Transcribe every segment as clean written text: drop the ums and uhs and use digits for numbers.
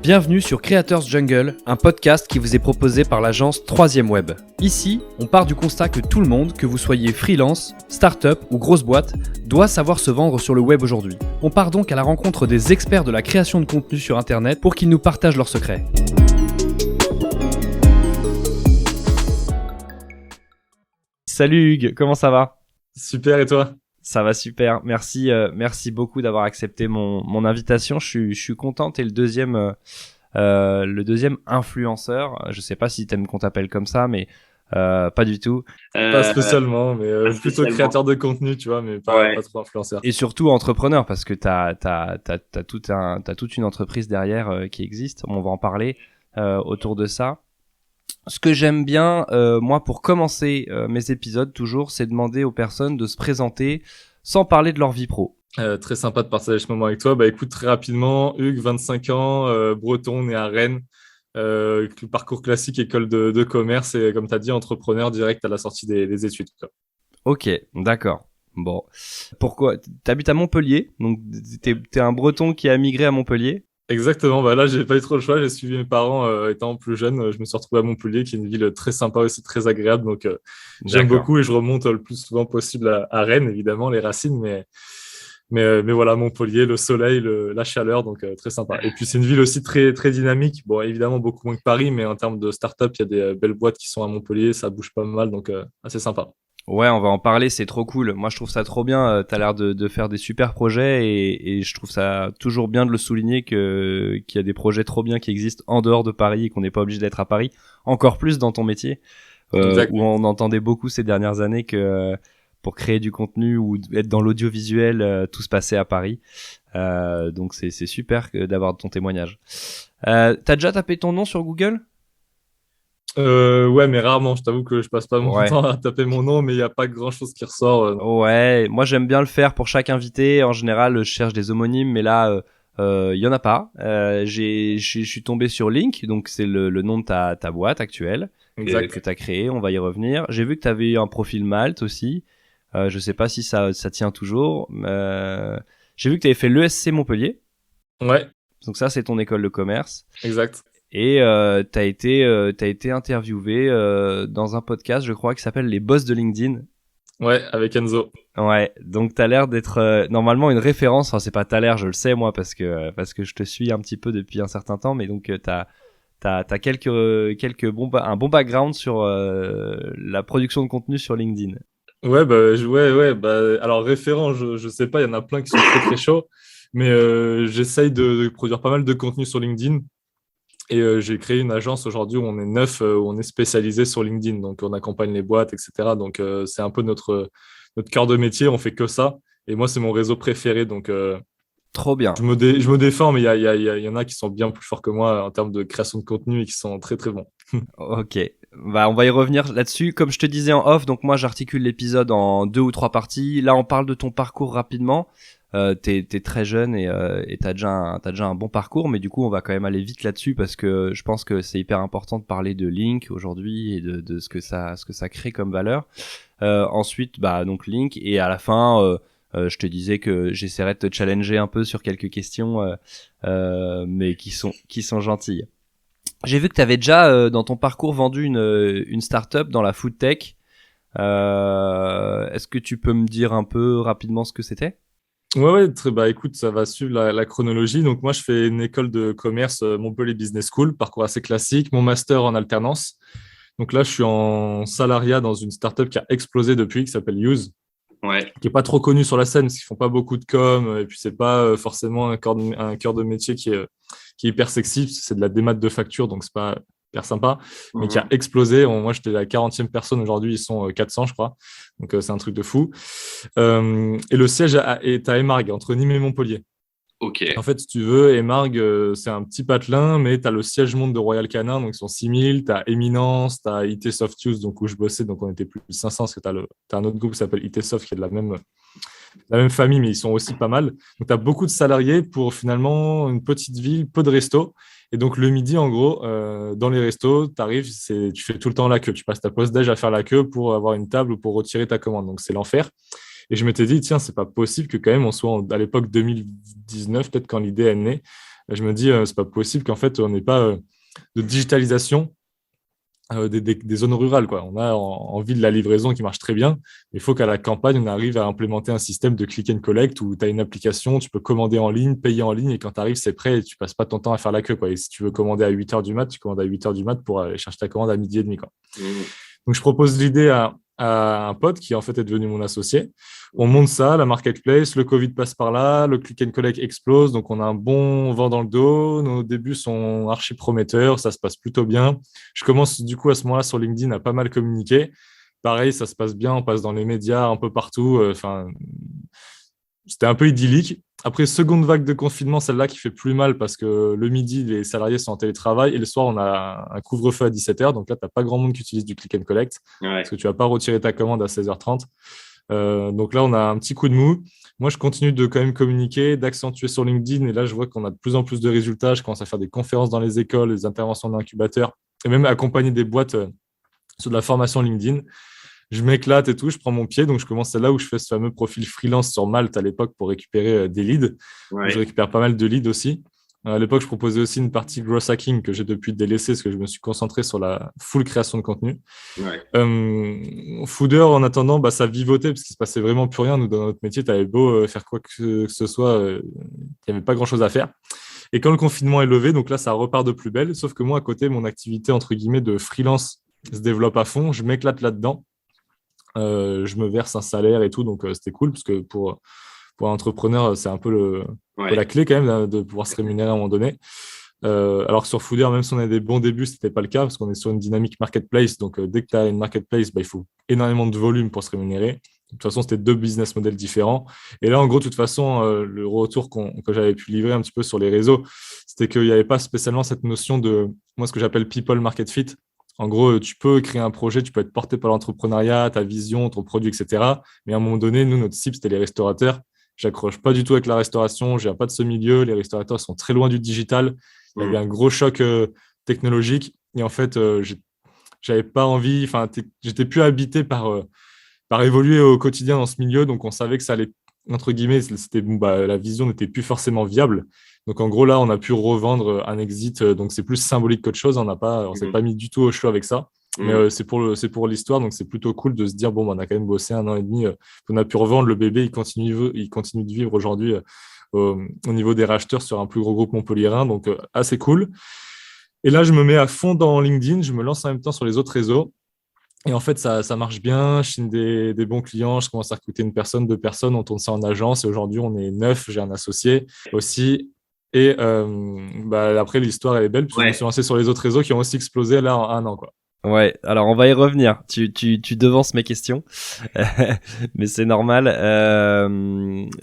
Bienvenue sur Creators Jungle, un podcast qui vous est proposé par l'agence 3ème Web. Ici, on part du constat que tout le monde, que vous soyez freelance, start-up ou grosse boîte, doit savoir se vendre sur le web aujourd'hui. On part donc à la rencontre des experts de la création de contenu sur Internet pour qu'ils nous partagent leurs secrets. Salut Hugues, comment ça va ? Super, et toi ? Ça va super, merci beaucoup d'avoir accepté mon invitation. Je suis content, t'es le deuxième influenceur. Je sais pas si t'aimes qu'on t'appelle comme ça, mais pas du tout. Pas spécialement, mais plutôt créateur de contenu, tu vois, mais pas trop influenceur. Et surtout entrepreneur, parce que t'as toute une entreprise derrière qui existe. On va en parler autour de ça. Ce que j'aime bien, moi, pour commencer mes épisodes, toujours, c'est demander aux personnes de se présenter sans parler de leur vie pro. Très sympa de partager ce moment avec toi. Bah écoute, très rapidement, Hugues, 25 ans, breton, né à Rennes, parcours classique, école de commerce et comme tu as dit, entrepreneur direct à la sortie des études, quoi. Ok, d'accord. Bon, pourquoi ? T'habites à Montpellier, donc t'es un breton qui a migré à Montpellier ? Exactement, bah là j'ai pas eu trop le choix, j'ai suivi mes parents étant plus jeune, je me suis retrouvé à Montpellier qui est une ville très sympa aussi, très agréable, donc j'aime beaucoup et je remonte le plus souvent possible à Rennes, évidemment, les racines, mais voilà, Montpellier, le soleil, la chaleur, donc très sympa. Et puis c'est une ville aussi très, très dynamique, bon évidemment beaucoup moins que Paris, mais en termes de start-up, il y a des belles boîtes qui sont à Montpellier, ça bouge pas mal, donc assez sympa. Ouais, on va en parler, c'est trop cool. Moi, je trouve ça trop bien. T'as l'air de faire des super projets et je trouve ça toujours bien de le souligner qu'il y a des projets trop bien qui existent en dehors de Paris et qu'on n'est pas obligé d'être à Paris. Encore plus dans ton métier, où on entendait beaucoup ces dernières années que pour créer du contenu ou être dans l'audiovisuel, tout se passait à Paris. Donc c'est super d'avoir ton témoignage. T'as déjà tapé ton nom sur Google ? Ouais, mais rarement. Je t'avoue que je passe pas mon temps à taper mon nom, mais il y a pas grand chose qui ressort. Ouais, moi j'aime bien le faire pour chaque invité. En général, je cherche des homonymes, mais là, il y en a pas. Je suis tombé sur Link, donc c'est le nom de ta boîte actuelle que t'as créée. On va y revenir. J'ai vu que t'avais un profil Malte aussi. Je sais pas si ça tient toujours. J'ai vu que t'avais fait l'ESC Montpellier. Ouais. Donc ça, c'est ton école de commerce. Exact. Et t'as été interviewé dans un podcast, je crois, qui s'appelle Les Boss de LinkedIn. Ouais, avec Enzo. Ouais, donc t'as l'air d'être normalement une référence. Enfin, c'est pas t'as l'air, je le sais moi parce que je te suis un petit peu depuis un certain temps, mais donc t'as un bon background sur la production de contenu sur LinkedIn. Ouais, alors référent, je sais pas, il y en a plein qui sont très très chauds, mais j'essaye de produire pas mal de contenu sur LinkedIn. Et j'ai créé une agence aujourd'hui où on est 9, où on est spécialisé sur LinkedIn. Donc, on accompagne les boîtes, etc. Donc, c'est un peu notre cœur de métier. On fait que ça. Et moi, c'est mon réseau préféré. Donc, trop bien. Je me défends, mais il y en a qui sont bien plus forts que moi en termes de création de contenu et qui sont très, très bons. Ok. Bah, on va y revenir là-dessus. Comme je te disais en off, donc moi, j'articule l'épisode en 2 ou 3 parties. Là, on parle de ton parcours rapidement. T'es très jeune et t'as déjà un bon parcours, mais du coup on va quand même aller vite là-dessus parce que je pense que c'est hyper important de parler de Link aujourd'hui et de ce que ça crée comme valeur. Ensuite bah donc Link, et à la fin je te disais que j'essaierais de te challenger un peu sur quelques questions mais qui sont gentilles. J'ai vu que t'avais déjà dans ton parcours vendu une startup dans la food tech. Est-ce que tu peux me dire un peu rapidement ce que c'était ? Ouais, bah écoute, ça va suivre la chronologie. Donc moi, je fais une école de commerce Montpellier Business School, parcours assez classique, mon master en alternance. Donc là, je suis en salariat dans une startup qui a explosé depuis, qui s'appelle Use, qui est pas trop connue sur la scène, parce qu'ils font pas beaucoup de com, et puis c'est pas forcément un cœur de métier qui est hyper sexy, c'est de la démat de facture, donc c'est pas hyper sympa, mais qui a explosé. Moi, j'étais la 40e personne. Aujourd'hui, ils sont 400, je crois. Donc, c'est un truc de fou. Et le siège est à Émargues, entre Nîmes et Montpellier. Ok. En fait, si tu veux, Émargues, c'est un petit patelin, mais tu as le siège monde de Royal Canin, donc ils sont 6000. Tu as Eminence, tu as IT Soft Use, donc où je bossais, donc on était plus de 500, parce que tu as un autre groupe qui s'appelle IT Soft, qui est de la même famille, mais ils sont aussi pas mal. Donc, tu as beaucoup de salariés pour finalement une petite ville, peu de restos. Et donc, le midi, en gros, dans les restos, tu arrives, tu fais tout le temps la queue. Tu passes ta pause déj à faire la queue pour avoir une table ou pour retirer ta commande. Donc, c'est l'enfer. Et je m'étais dit, tiens, c'est pas possible que quand même on soit à l'époque 2019, peut-être quand l'idée est née, Et je me dis, c'est pas possible qu'en fait, on n'ait pas de digitalisation des zones rurales, quoi. On a en ville la livraison qui marche très bien, mais il faut qu'à la campagne, on arrive à implémenter un système de click and collect où tu as une application, tu peux commander en ligne, payer en ligne, et quand tu arrives, c'est prêt et tu passes pas ton temps à faire la queue, quoi. Et si tu veux commander à 8 h du mat, tu commandes à 8 h du mat pour aller chercher ta commande à 12h30, quoi. Donc, je propose l'idée à un pote qui en fait est devenu mon associé. On monte ça, la marketplace, le Covid passe par là, le click and collect explose, donc on a un bon vent dans le dos. Nos débuts sont archi prometteurs, ça se passe plutôt bien. Je commence du coup à ce moment-là sur LinkedIn à pas mal communiquer. Pareil, ça se passe bien, on passe dans les médias un peu partout. Enfin, c'était un peu idyllique. Après, seconde vague de confinement, celle-là qui fait plus mal parce que le midi, les salariés sont en télétravail et le soir, on a un couvre-feu à 17 h. Donc là, tu n'as pas grand monde qui utilise du click and collect parce que tu ne vas pas retirer ta commande à 16 h 30. Donc là, on a un petit coup de mou. Moi, je continue de quand même communiquer, d'accentuer sur LinkedIn. Et là, je vois qu'on a de plus en plus de résultats. Je commence à faire des conférences dans les écoles, des interventions d'incubateurs et même accompagner des boîtes sur de la formation LinkedIn. Je m'éclate et tout, je prends mon pied. Donc, je commence là où je fais ce fameux profil freelance sur Malte à l'époque pour récupérer des leads. Je récupère pas mal de leads aussi. À l'époque, je proposais aussi une partie growth hacking que j'ai depuis délaissé parce que je me suis concentré sur la full création de contenu. Foodr, en attendant, ça vivotait parce qu'il se passait vraiment plus rien. Nous, dans notre métier, tu avais beau faire quoi que ce soit, il n'y avait pas grand-chose à faire. Et quand le confinement est levé, donc là, ça repart de plus belle. Sauf que moi, à côté, mon activité, entre guillemets, de freelance se développe à fond. Je m'éclate là-dedans. Je me verse un salaire et tout, donc c'était cool parce que pour un entrepreneur, c'est un peu la clé quand même de pouvoir se rémunérer à un moment donné. Alors que sur Foodr, même si on a des bons débuts, ce n'était pas le cas parce qu'on est sur une dynamique marketplace. Donc, dès que tu as une marketplace, il faut énormément de volume pour se rémunérer. De toute façon, c'était 2 business models différents. Et là, en gros, de toute façon, le retour que j'avais pu livrer un petit peu sur les réseaux, c'était qu'il n'y avait pas spécialement cette notion de, moi, ce que j'appelle people market fit. En gros, tu peux créer un projet, tu peux être porté par l'entrepreneuriat, ta vision, ton produit, etc. Mais à un moment donné, nous, notre cible, c'était les restaurateurs. J'accroche pas du tout avec la restauration, je viens pas de ce milieu. Les restaurateurs sont très loin du digital. Il y avait un gros choc technologique. Et en fait, j'avais pas envie, enfin, j'étais plus habité par évoluer au quotidien dans ce milieu. Donc, on savait que ça allait, entre guillemets, la vision n'était plus forcément viable. Donc, en gros, là, on a pu revendre un exit. Donc, c'est plus symbolique qu'autre chose. On s'est pas mis du tout au chaud avec ça. Mais c'est pour l'histoire. Donc, c'est plutôt cool de se dire, bon, on a quand même bossé 1 an et demi. On a pu revendre le bébé. Il continue de vivre aujourd'hui au niveau des racheteurs sur un plus gros groupe montpelliérain. Donc, assez cool. Et là, je me mets à fond dans LinkedIn. Je me lance en même temps sur les autres réseaux. Et en fait, ça marche bien. Je signe des bons clients. Je commence à recruter 1 personne, 2 personnes. On tourne ça en agence. Et aujourd'hui, on est 9. J'ai un associé aussi. Et après, l'histoire, elle est belle. Puis je me suis lancé sur les autres réseaux qui ont aussi explosé là en 1 an, quoi. Ouais, alors on va y revenir. Tu devances mes questions, mais c'est normal.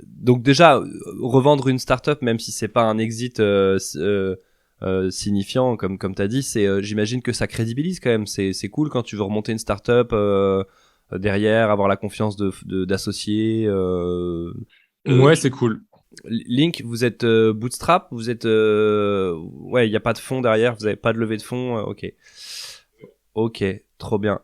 Donc déjà, revendre une startup, même si c'est pas un exit signifiant, comme t'as dit, j'imagine que ça crédibilise quand même. C'est cool quand tu veux remonter une startup derrière, avoir la confiance d'associés. Ouais, c'est cool. Link, vous êtes bootstrap, vous êtes ouais, il y a pas de fonds derrière, vous avez pas de levée de fonds, ok, trop bien.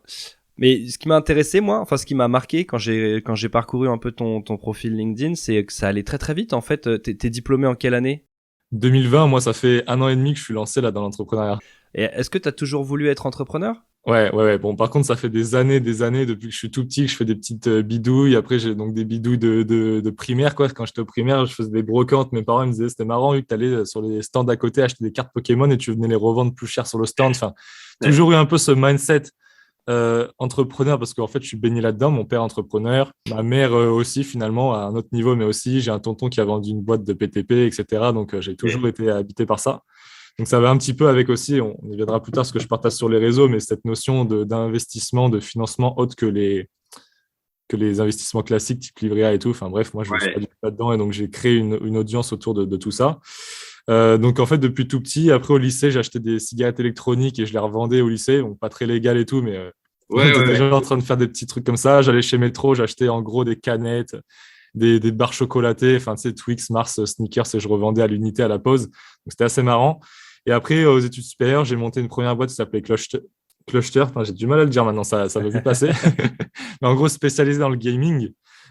Mais ce qui m'a intéressé, moi, enfin ce qui m'a marqué quand j'ai parcouru un peu ton profil LinkedIn, c'est que ça allait très très vite. En fait, t'es diplômé en quelle année? 2020, moi, ça fait 1 an et demi que je suis lancé là dans l'entrepreneuriat. Et est-ce que t'as toujours voulu être entrepreneur? Ouais. Bon, par contre, ça fait des années, depuis que je suis tout petit, que je fais des petites bidouilles. Après, j'ai donc des bidouilles de primaire, quoi. Quand j'étais au primaire, je faisais des brocantes. Mes parents me disaient, c'était marrant, vu que tu allais sur les stands à côté acheter des cartes Pokémon et tu venais les revendre plus cher sur le stand. Enfin, toujours eu un peu ce mindset entrepreneur parce qu'en fait, je suis baigné là-dedans. Mon père entrepreneur, ma mère aussi, finalement, à un autre niveau, mais aussi, j'ai un tonton qui a vendu une boîte de PTP, etc. Donc, j'ai toujours été habité par ça. Donc, ça va un petit peu avec aussi, on y viendra plus tard ce que je partage sur les réseaux, mais cette notion d'investissement, de financement autre que les investissements classiques type livret A et tout. Enfin bref, moi, je ne suis pas du tout là-dedans et donc j'ai créé une audience autour de tout ça. Donc, en fait, depuis tout petit, après au lycée, j'achetais des cigarettes électroniques et je les revendais au lycée. Donc, pas très légal et tout, mais on était déjà en train de faire des petits trucs comme ça. J'allais chez Métro, j'achetais en gros des canettes, des barres chocolatées, enfin, tu sais, Twix, Mars, Snickers et je revendais à l'unité à la pause. Donc, c'était assez marrant. Et après, aux études supérieures, j'ai monté une première boîte qui s'appelait Cluster. Enfin, j'ai du mal à le dire maintenant, ça va vite passer. Mais en gros, spécialisé dans le gaming,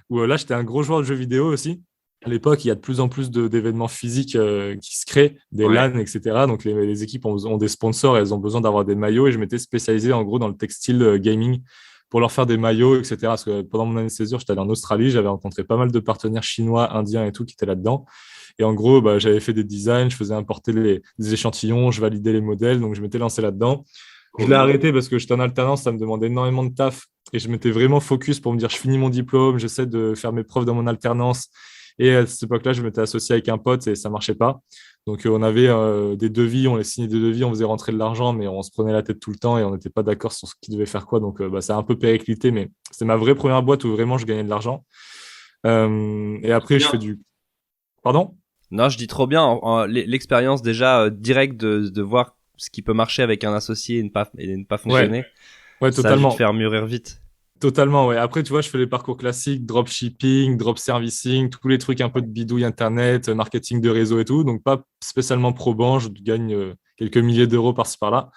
où là, j'étais un gros joueur de jeux vidéo aussi. à l'époque, il y a de plus en plus d'événements physiques qui se créent, des Ouais. LAN, etc. Donc, les équipes ont des sponsors et elles ont besoin d'avoir des maillots. Et je m'étais spécialisé en gros dans le textile gaming pour leur faire des maillots, etc. Parce que pendant mon année de césure, j'étais allé en Australie, j'avais rencontré pas mal de partenaires chinois, indiens et tout qui étaient là-dedans. Et en gros, bah, j'avais fait des designs, je faisais importer des échantillons, je validais les modèles, donc je m'étais lancé là-dedans. Je Trop l'ai bien. arrêté parce que j'étais en alternance, ça me demandait énormément de taf et je m'étais vraiment focus pour me dire je finis mon diplôme, j'essaie de faire mes preuves dans mon alternance. Et à cette époque-là, je m'étais associé avec un pote et ça marchait pas. Donc on avait des devis, on les signait des devis, on faisait rentrer de l'argent, mais on se prenait la tête tout le temps et on n'était pas d'accord sur ce qui devait faire quoi. Donc bah, ça a un peu périclité, mais c'est ma vraie première boîte où vraiment je gagnais de l'argent. Et après, je fais Bien. du. Pardon? Non, je dis trop bien. L'expérience déjà directe de voir ce qui peut marcher avec un associé et ne pas Ouais, fonctionner, ouais, ça a dû te totalement. faire mûrir vite. Totalement, ouais. Après, tu vois, je fais les parcours classiques, dropshipping, drop servicing, tous les trucs un peu de bidouille internet, marketing de réseau et tout. Donc, pas spécialement probant, je gagne quelques milliers d'euros par-ci par-là.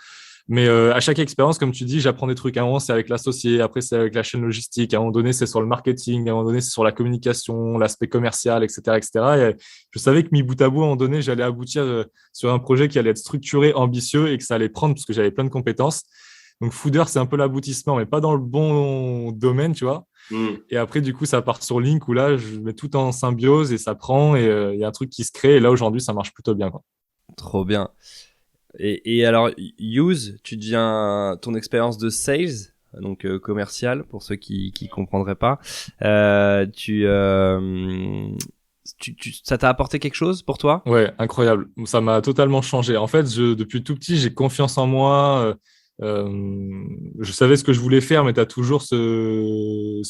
Mais à chaque expérience, comme tu dis, j'apprends des trucs. À un moment, c'est avec l'associé, après, c'est avec la chaîne logistique. À un moment donné, c'est sur le marketing, à un moment donné, c'est sur la communication, l'aspect commercial, etc., etc. Et je savais que mis bout à bout, à un moment donné, j'allais aboutir sur un projet qui allait être structuré, ambitieux et que ça allait prendre parce que j'avais plein de compétences. Donc, Fooder, c'est un peu l'aboutissement, mais pas dans le bon domaine, tu vois. Hmm. Et après, du coup, ça part sur Link où là, je mets tout en symbiose et ça prend et il y a un truc qui se crée. Et là, aujourd'hui, ça marche plutôt bien, quoi. Trop bien. Et alors, Use, tu deviens ton expérience de sales, donc commercial, pour ceux qui comprendraient pas. Ça t'a apporté quelque chose pour toi? Ouais, incroyable. Ça m'a totalement changé. En fait, depuis tout petit, j'ai confiance en moi. Je savais ce que je voulais faire, mais tu as toujours ce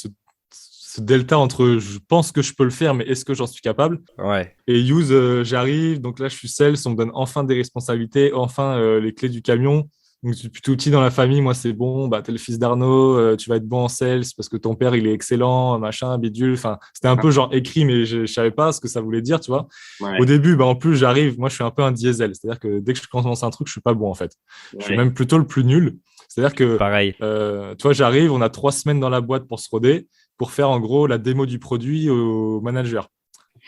delta entre je pense que je peux le faire, mais est-ce que j'en suis capable? Ouais. Et Use, j'arrive, donc là je suis sales, on me donne enfin des responsabilités, enfin les clés du camion. Donc depuis tout petit dans la famille, moi c'est bon, bah t'es le fils d'Arnaud, tu vas être bon en sales parce que ton père il est excellent, machin, bidule. Enfin, c'était un peu genre écrit, mais je savais pas ce que ça voulait dire, tu vois. Au Ouais. début, bah en plus j'arrive, moi je suis un peu un diesel, c'est-à-dire que dès que je commence un truc, je suis pas bon en fait. Je suis Ouais. même plutôt le plus nul. C'est-à-dire que, Pareil. tu vois, j'arrive, on a 3 semaines dans la boîte pour se roder, pour faire en gros la démo du produit au manager.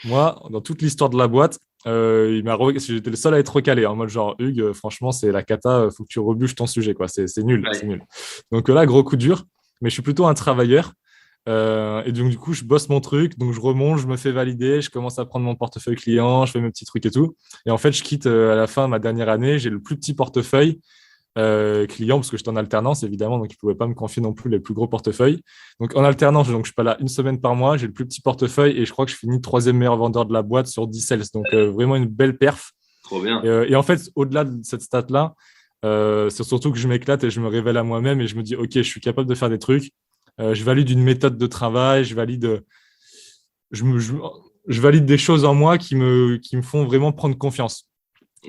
Moi, dans toute l'histoire de la boîte, j'étais le seul à être recalé. En mode genre, Hugues, franchement, c'est la cata, faut que tu rebûches ton sujet, quoi. C'est nul, c'est Ouais. nul. Donc là, gros coup dur, mais je suis plutôt un travailleur. Et donc, du coup, je bosse mon truc, donc je remonte, je me fais valider, je commence à prendre mon portefeuille client, je fais mes petits trucs et tout. Et en fait, je quitte à la fin ma dernière année, j'ai le plus petit portefeuille client parce que j'étais en alternance évidemment, donc ils ne pouvaient pas me confier non plus les plus gros portefeuilles. Donc en alternance, donc je suis pas là une semaine par mois, j'ai le plus petit portefeuille et je crois que je finis troisième meilleur vendeur de la boîte sur 10 sales. Donc vraiment une belle perf. Trop bien. Et en fait, au-delà de cette stat-là, c'est surtout que je m'éclate et je me révèle à moi-même et je me dis, OK, je suis capable de faire des trucs. Je valide une méthode de travail, je, me- je, je valide des choses en moi qui me font vraiment prendre confiance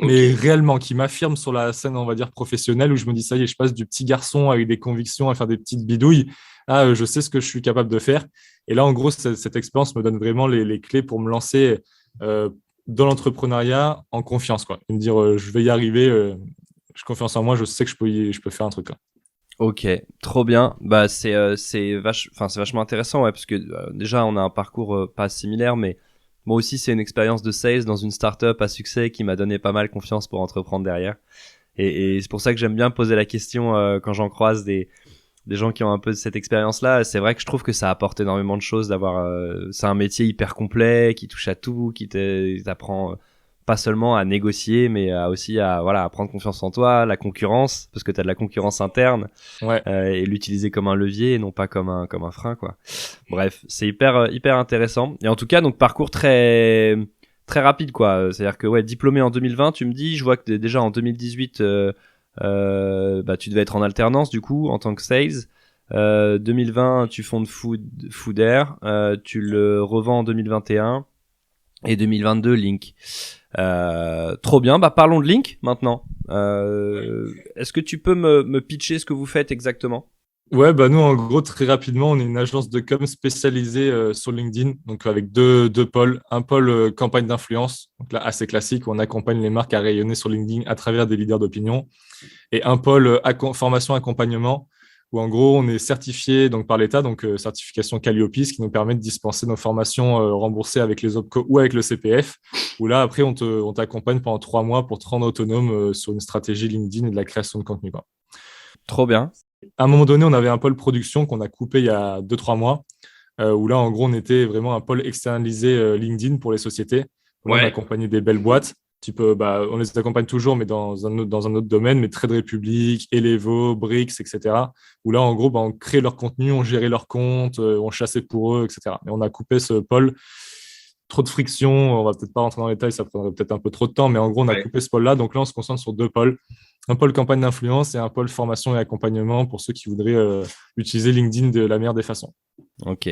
mais Ok. réellement, qui m'affirme sur la scène, on va dire, professionnelle, où je me dis, ça y est, je passe du petit garçon avec des convictions à faire des petites bidouilles, je sais ce que je suis capable de faire. Et là, en gros, cette expérience me donne vraiment les clés pour me lancer euh, dans l'entrepreneuriat en confiance, quoi. Et me dire, je vais y arriver, j'ai confiance en moi, je sais que je peux faire un truc, quoi. Ok, trop bien. Bah c'est vachement intéressant, ouais, parce que déjà on a un parcours pas similaire, mais moi aussi c'est une expérience de sales dans une startup à succès qui m'a donné pas mal confiance pour entreprendre derrière. Et c'est pour ça que j'aime bien poser la question quand j'en croise des gens qui ont un peu cette expérience-là. C'est vrai que je trouve que ça apporte énormément de choses d'avoir. C'est un métier hyper complet qui touche à tout, qui t'apprend pas seulement à négocier, mais aussi à voilà à prendre confiance en toi, la concurrence, parce que t'as de la concurrence interne Ouais. et l'utiliser comme un levier et non pas comme un frein, quoi. Bref, c'est hyper intéressant. Et en tout cas, donc parcours très rapide, quoi. C'est-à-dire que ouais, diplômé en 2020, tu me dis, je vois que déjà en 2018 bah tu devais être en alternance du coup en tant que sales. 2020 tu fondes Fooder, tu le revends en 2021 et 2022 Link. Trop bien, bah parlons de Link maintenant. Est-ce que tu peux me pitcher ce que vous faites exactement? Ouais, bah nous, en gros, très rapidement, on est une agence de com spécialisée sur LinkedIn, donc avec deux pôles. Un pôle campagne d'influence, donc là, assez classique, où on accompagne les marques à rayonner sur LinkedIn à travers des leaders d'opinion. Et un pôle formation accompagnement, où en gros, on est certifié donc, par l'État, donc certification Calliope, ce qui nous permet de dispenser nos formations remboursées avec les OPCO ou avec le CPF, où là, après, on t'accompagne pendant 3 mois pour te rendre autonome sur une stratégie LinkedIn et de la création de contenu, quoi. Trop bien. À un moment donné, on avait un pôle production qu'on a coupé il y a 2-3 mois, où là, en gros, on était vraiment un pôle externalisé LinkedIn pour les sociétés. Où là, on Ouais. accompagnait des belles boîtes. On les accompagne toujours, mais dans un autre domaine, mais Trade Republic, Elevo, Brix, etc. Où là, en gros, on crée leur contenu, on gérait leur compte, on chassait pour eux, etc. Mais on a coupé ce pôle. Trop de friction, on va peut-être pas rentrer dans les détails, ça prendrait peut-être un peu trop de temps, mais en gros, on a Ouais. coupé ce pôle-là. Donc là, on se concentre sur 2 pôles. Un pôle campagne d'influence et un pôle formation et accompagnement pour ceux qui voudraient utiliser LinkedIn de la meilleure des façons. Ok.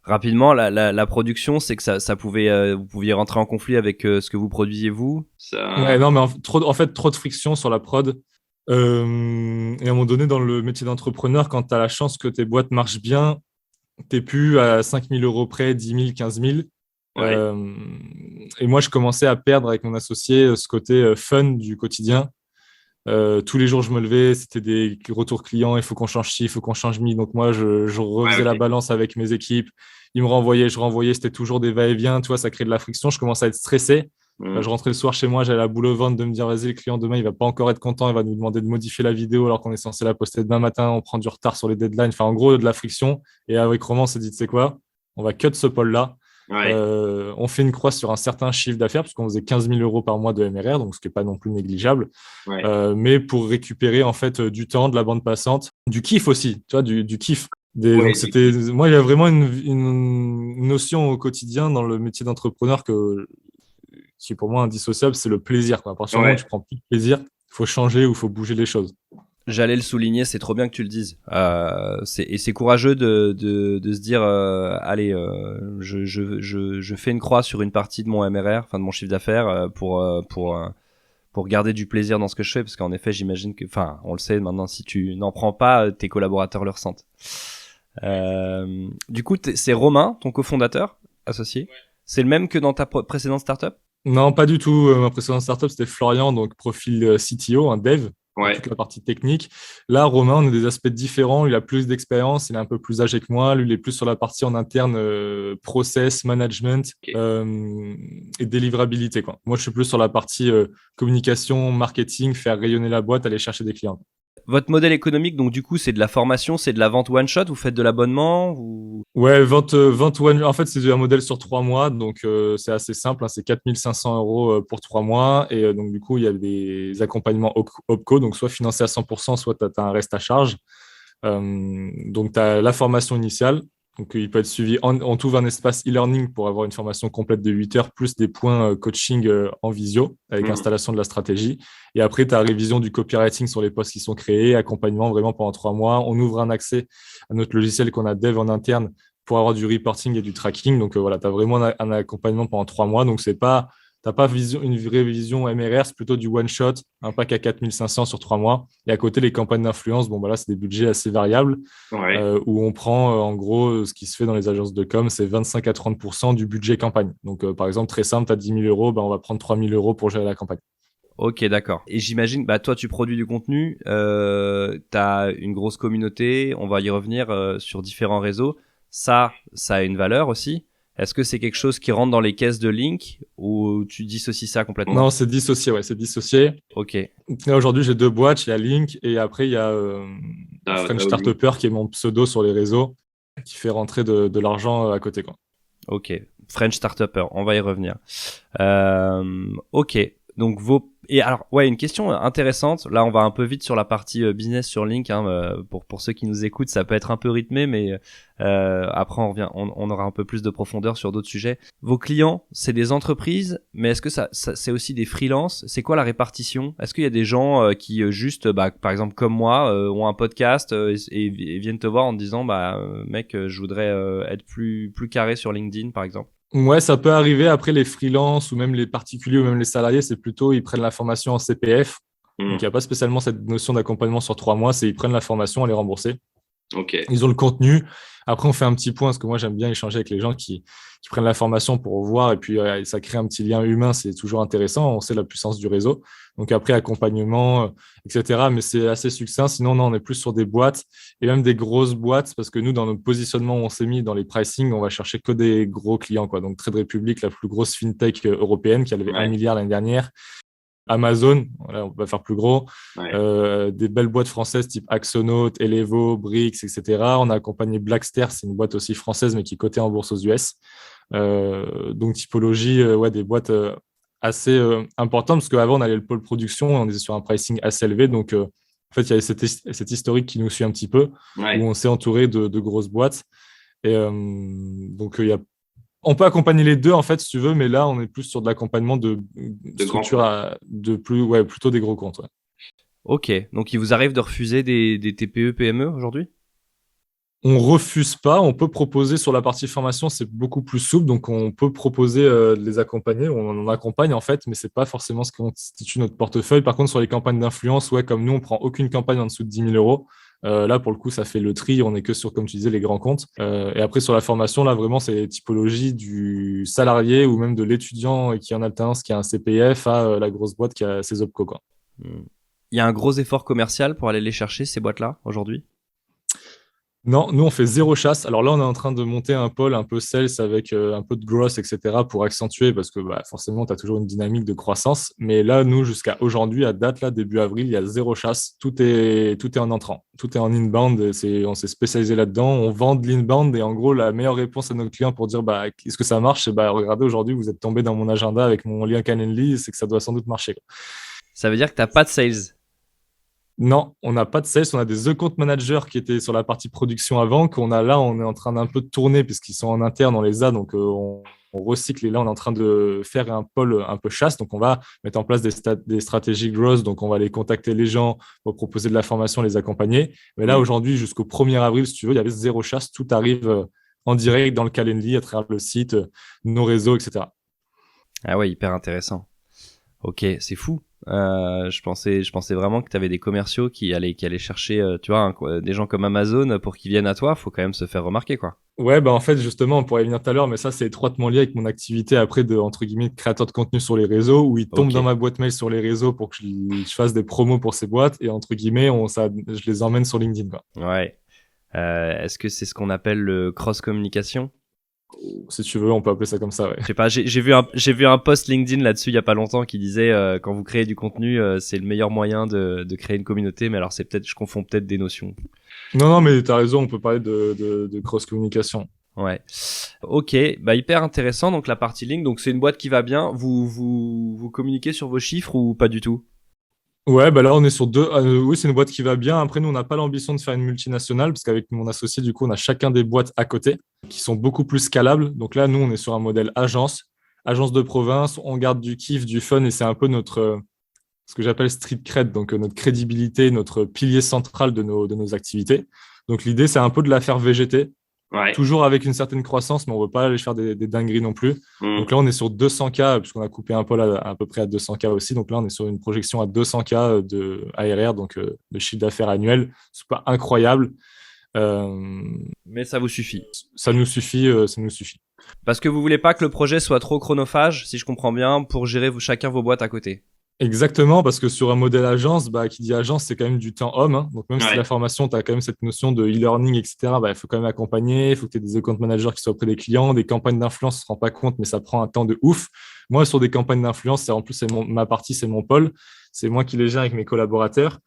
Rapidement, la production, c'est que ça pouvait, vous pouviez rentrer en conflit avec ce que vous produisiez vous. Ouais, non, mais en fait, trop de friction sur la prod. Et à un moment donné, dans le métier d'entrepreneur, quand tu as la chance que tes boîtes marchent bien, tu n'es plus à 5 000 euros près, 10 000, 15 000. Ouais. Et moi, je commençais à perdre avec mon associé ce côté fun du quotidien. Tous les jours, je me levais, c'était des retours clients, il faut qu'on change ci, il faut qu'on change mi. Donc moi, je Ouais, refaisais la ok. balance avec mes équipes. Ils me renvoyaient, je renvoyais, c'était toujours des va-et-vient, tu vois, ça crée de la friction. Je commençais à être stressé. Mm. Je rentrais le soir chez moi, j'avais la boule au ventre de me dire, vas-y, le client demain, il va pas encore être content, il va nous demander de modifier la vidéo alors qu'on est censé la poster demain matin, on prend du retard sur les deadlines. Enfin, en gros, de la friction. Et avec Roman, on s'est dit, tu sais quoi, on va cut ce pôle-là. Ouais. On fait une croix sur un certain chiffre d'affaires, puisqu'on faisait 15 000 euros par mois de MRR, donc ce qui n'est pas non plus négligeable. Ouais. Mais pour récupérer en fait du temps, de la bande passante, du kiff aussi, tu vois, du kiff. Ouais, Donc c'était, moi, il y a vraiment une notion au quotidien dans le métier d'entrepreneur qui est pour moi indissociable, c'est le plaisir, quoi. À partir du moment où ouais. tu prends plus de plaisir, il faut changer ou il faut bouger les choses. J'allais le souligner, c'est trop bien que tu le dises. Et c'est courageux de se dire, allez, je fais une croix sur une partie de mon MRR, enfin de mon chiffre d'affaires, pour garder du plaisir dans ce que je fais, parce qu'en effet, j'imagine que, enfin, on le sait maintenant, si tu n'en prends pas, tes collaborateurs le ressentent. Du coup, c'est Romain, ton cofondateur associé. Ouais. C'est le même que dans ta précédente startup? Non, pas du tout. Ma précédente startup, c'était Florian, donc profil CTO, un dev, pour Ouais. toute la partie technique. Là, Romain, on a des aspects différents. Il a plus d'expérience, il est un peu plus âgé que moi. Lui, il est plus sur la partie en interne process, management et délivrabilité, quoi. Moi, je suis plus sur la partie communication, marketing, faire rayonner la boîte, aller chercher des clients. Votre modèle économique, donc du coup, c'est de la formation, c'est de la vente one shot. Vous faites de l'abonnement, vous... Ouais, vente one. En fait, c'est un modèle sur 3 mois, donc c'est assez simple, hein, c'est 4 500 euros pour 3 mois. Et donc, du coup, il y a des accompagnements OPCO, donc soit financé à 100%, soit tu as un reste à charge. Donc, tu as la formation initiale. Donc, il peut être suivi. On t'ouvre un espace e-learning pour avoir une formation complète de 8 heures, plus des points coaching en visio, avec installation de la stratégie. Et après, tu as révision du copywriting sur les posts qui sont créés, accompagnement vraiment pendant 3 mois. On ouvre un accès à notre logiciel qu'on a dev en interne pour avoir du reporting et du tracking. Donc, voilà, tu as vraiment un accompagnement pendant 3 mois. Donc, c'est pas... Tu n'as pas une vraie vision MRR, c'est plutôt du one-shot, un pack à 4 500 sur 3 mois. Et à côté, les campagnes d'influence, bon, voilà, c'est des budgets assez variables, où on prend, en gros, ce qui se fait dans les agences de com, c'est 25 à 30% du budget campagne. Donc, par exemple, très simple, tu as 10 000 euros, on va prendre 3 000 euros pour gérer la campagne. Ok, d'accord. Et j'imagine, bah toi, tu produis du contenu, t'as une grosse communauté, on va y revenir sur différents réseaux. Ça a une valeur aussi. Est-ce que c'est quelque chose qui rentre dans les caisses de Link ou tu dissocies ça complètement? Non, c'est dissocié, ouais, c'est dissocié. Ok. Là, aujourd'hui, j'ai 2 boîtes, il y a Link et après, il y a French Startupper qui est mon pseudo sur les réseaux, qui fait rentrer de l'argent à côté, quoi. Ok. French Startupper, on va y revenir. Ok. Donc et alors ouais, une question intéressante. Là, on va un peu vite sur la partie business sur Link. Hein, pour ceux qui nous écoutent, ça peut être un peu rythmé, mais après on aura un peu plus de profondeur sur d'autres sujets. Vos clients, c'est des entreprises, mais est-ce que ça c'est aussi des freelances? C'est quoi la répartition? Est-ce qu'il y a des gens qui juste, par exemple comme moi, ont un podcast et viennent te voir en te disant, mec, je voudrais être plus carré sur LinkedIn, par exemple? Ouais, ça peut arriver. Après, les freelances ou même les particuliers ou même les salariés, c'est plutôt, ils prennent la formation en CPF. Donc, il n'y a pas spécialement cette notion d'accompagnement sur 3 mois. C'est ils prennent la formation, elle est remboursée. Ok. Ils ont le contenu. Après, on fait un petit point, parce que moi, j'aime bien échanger avec les gens qui prennent la formation pour voir. Et puis, ça crée un petit lien humain. C'est toujours intéressant. On sait la puissance du réseau. Donc, après, accompagnement, etc. Mais c'est assez succinct. Sinon, non, on est plus sur des boîtes et même des grosses boîtes. Parce que nous, dans notre positionnement, on s'est mis dans les pricing, on va chercher que des gros clients, quoi. Donc, Trade Republic, la plus grosse fintech européenne qui a levé 1 milliard l'année dernière. Amazon, voilà, on va faire plus gros, des belles boîtes françaises type Axonote, Elevo, Brix, etc. On a accompagné Blackster, c'est une boîte aussi française mais qui est cotée en bourse aux US. Donc typologie, des boîtes assez importantes parce qu'avant on avait le pôle production, on était sur un pricing assez élevé, donc en fait il y avait cette historique qui nous suit un petit peu où on s'est entouré de grosses boîtes et donc il y a on peut accompagner les deux, en fait, si tu veux, mais là, on est plus sur de l'accompagnement de structure plutôt des gros comptes. Ouais. Ok, donc il vous arrive de refuser des TPE, PME aujourd'hui? On refuse pas, on peut proposer sur la partie formation, c'est beaucoup plus souple, donc on peut proposer de les accompagner, on en accompagne en fait, mais c'est pas forcément ce qui constitue notre portefeuille. Par contre, sur les campagnes d'influence, comme nous, on prend aucune campagne en dessous de 10 000 euros. Là, pour le coup, ça fait le tri. On est que sur, comme tu disais, les grands comptes. Et après, sur la formation, là, vraiment, c'est typologie du salarié ou même de l'étudiant qui est en alternance, qui a un CPF, à la grosse boîte qui a ses OPCO, quoi. Il y a un gros effort commercial pour aller les chercher, ces boîtes-là, aujourd'hui? Non, nous, on fait zéro chasse. Alors là, on est en train de monter un pôle un peu sales avec un peu de growth, etc. pour accentuer parce que forcément, tu as toujours une dynamique de croissance. Mais là, nous, jusqu'à aujourd'hui, à date, là, début avril, il y a zéro chasse. Tout est en entrant. Tout est en inbound. On s'est spécialisé là-dedans. On vend de l'inbound et en gros, la meilleure réponse à nos clients pour dire est-ce que ça marche? C'est regardez, aujourd'hui, vous êtes tombé dans mon agenda avec mon lien Calendly, c'est que ça doit sans doute marcher. Ça veut dire que tu n'as pas de sales? Non, on n'a pas de sales, on a des account managers qui étaient sur la partie production avant, on est en train d'un peu de tourner puisqu'ils sont en interne, on les a, donc on recycle et là on est en train de faire un pôle un peu chasse, donc on va mettre en place des stratégies growth, donc on va aller contacter les gens, pour proposer de la formation, les accompagner. Mais là aujourd'hui, jusqu'au 1er avril, si tu veux, il y avait zéro chasse, tout arrive en direct dans le Calendly à travers le site, nos réseaux, etc. Ah ouais, hyper intéressant. Ok, c'est fou. Je pensais vraiment que tu avais des commerciaux qui allaient chercher, des gens comme Amazon pour qu'ils viennent à toi. Faut quand même se faire remarquer, quoi. Ouais, en fait, justement, on pourrait y venir tout à l'heure, mais ça, c'est étroitement lié avec mon activité après entre guillemets, de créateur de contenu sur les réseaux, où ils tombent dans ma boîte mail sur les réseaux pour que je fasse des promos pour ces boîtes, et entre guillemets, je les emmène sur LinkedIn, quoi. Ouais. Est-ce que c'est ce qu'on appelle le cross-communication? Si tu veux, on peut appeler ça comme ça, ouais. Je sais pas, j'ai vu un post LinkedIn là-dessus il y a pas longtemps qui disait quand vous créez du contenu, c'est le meilleur moyen de créer une communauté, mais alors je confonds peut-être des notions. Non, mais t'as raison, on peut parler de cross-communication. Ouais. Ok, hyper intéressant. Donc la partie Link, donc c'est une boîte qui va bien. Vous communiquez sur vos chiffres ou pas du tout? Ouais, là on est sur deux. Oui, c'est une boîte qui va bien. Après, nous, on n'a pas l'ambition de faire une multinationale parce qu'avec mon associé, du coup, on a chacun des boîtes à côté qui sont beaucoup plus scalables. Donc là, nous, on est sur un modèle agence de province. On garde du kiff, du fun et c'est un peu ce que j'appelle street cred, donc notre crédibilité, notre pilier central de nos activités. Donc l'idée, c'est un peu de la faire végéter. Ouais. Toujours avec une certaine croissance, mais on ne veut pas aller faire des dingueries non plus. Donc là, on est sur 200K, puisqu'on a coupé un pôle à peu près à 200K aussi. Donc là, on est sur une projection à 200K de ARR, donc de chiffre d'affaires annuel. Ce n'est pas incroyable. Mais ça vous suffit. Ça nous suffit, Parce que vous voulez pas que le projet soit trop chronophage, si je comprends bien, pour gérer chacun vos boîtes à côté. Exactement, parce que sur un modèle agence, qui dit agence, c'est quand même du temps homme. Hein. Donc, même si la formation, tu as quand même cette notion de e-learning, etc., il faut quand même accompagner, il faut que tu aies des account managers qui soient auprès des clients, des campagnes d'influence, on ne se rend pas compte, mais ça prend un temps de ouf. Moi, sur des campagnes d'influence, en plus, ma partie, c'est mon pôle. C'est moi qui les gère avec mes collaborateurs.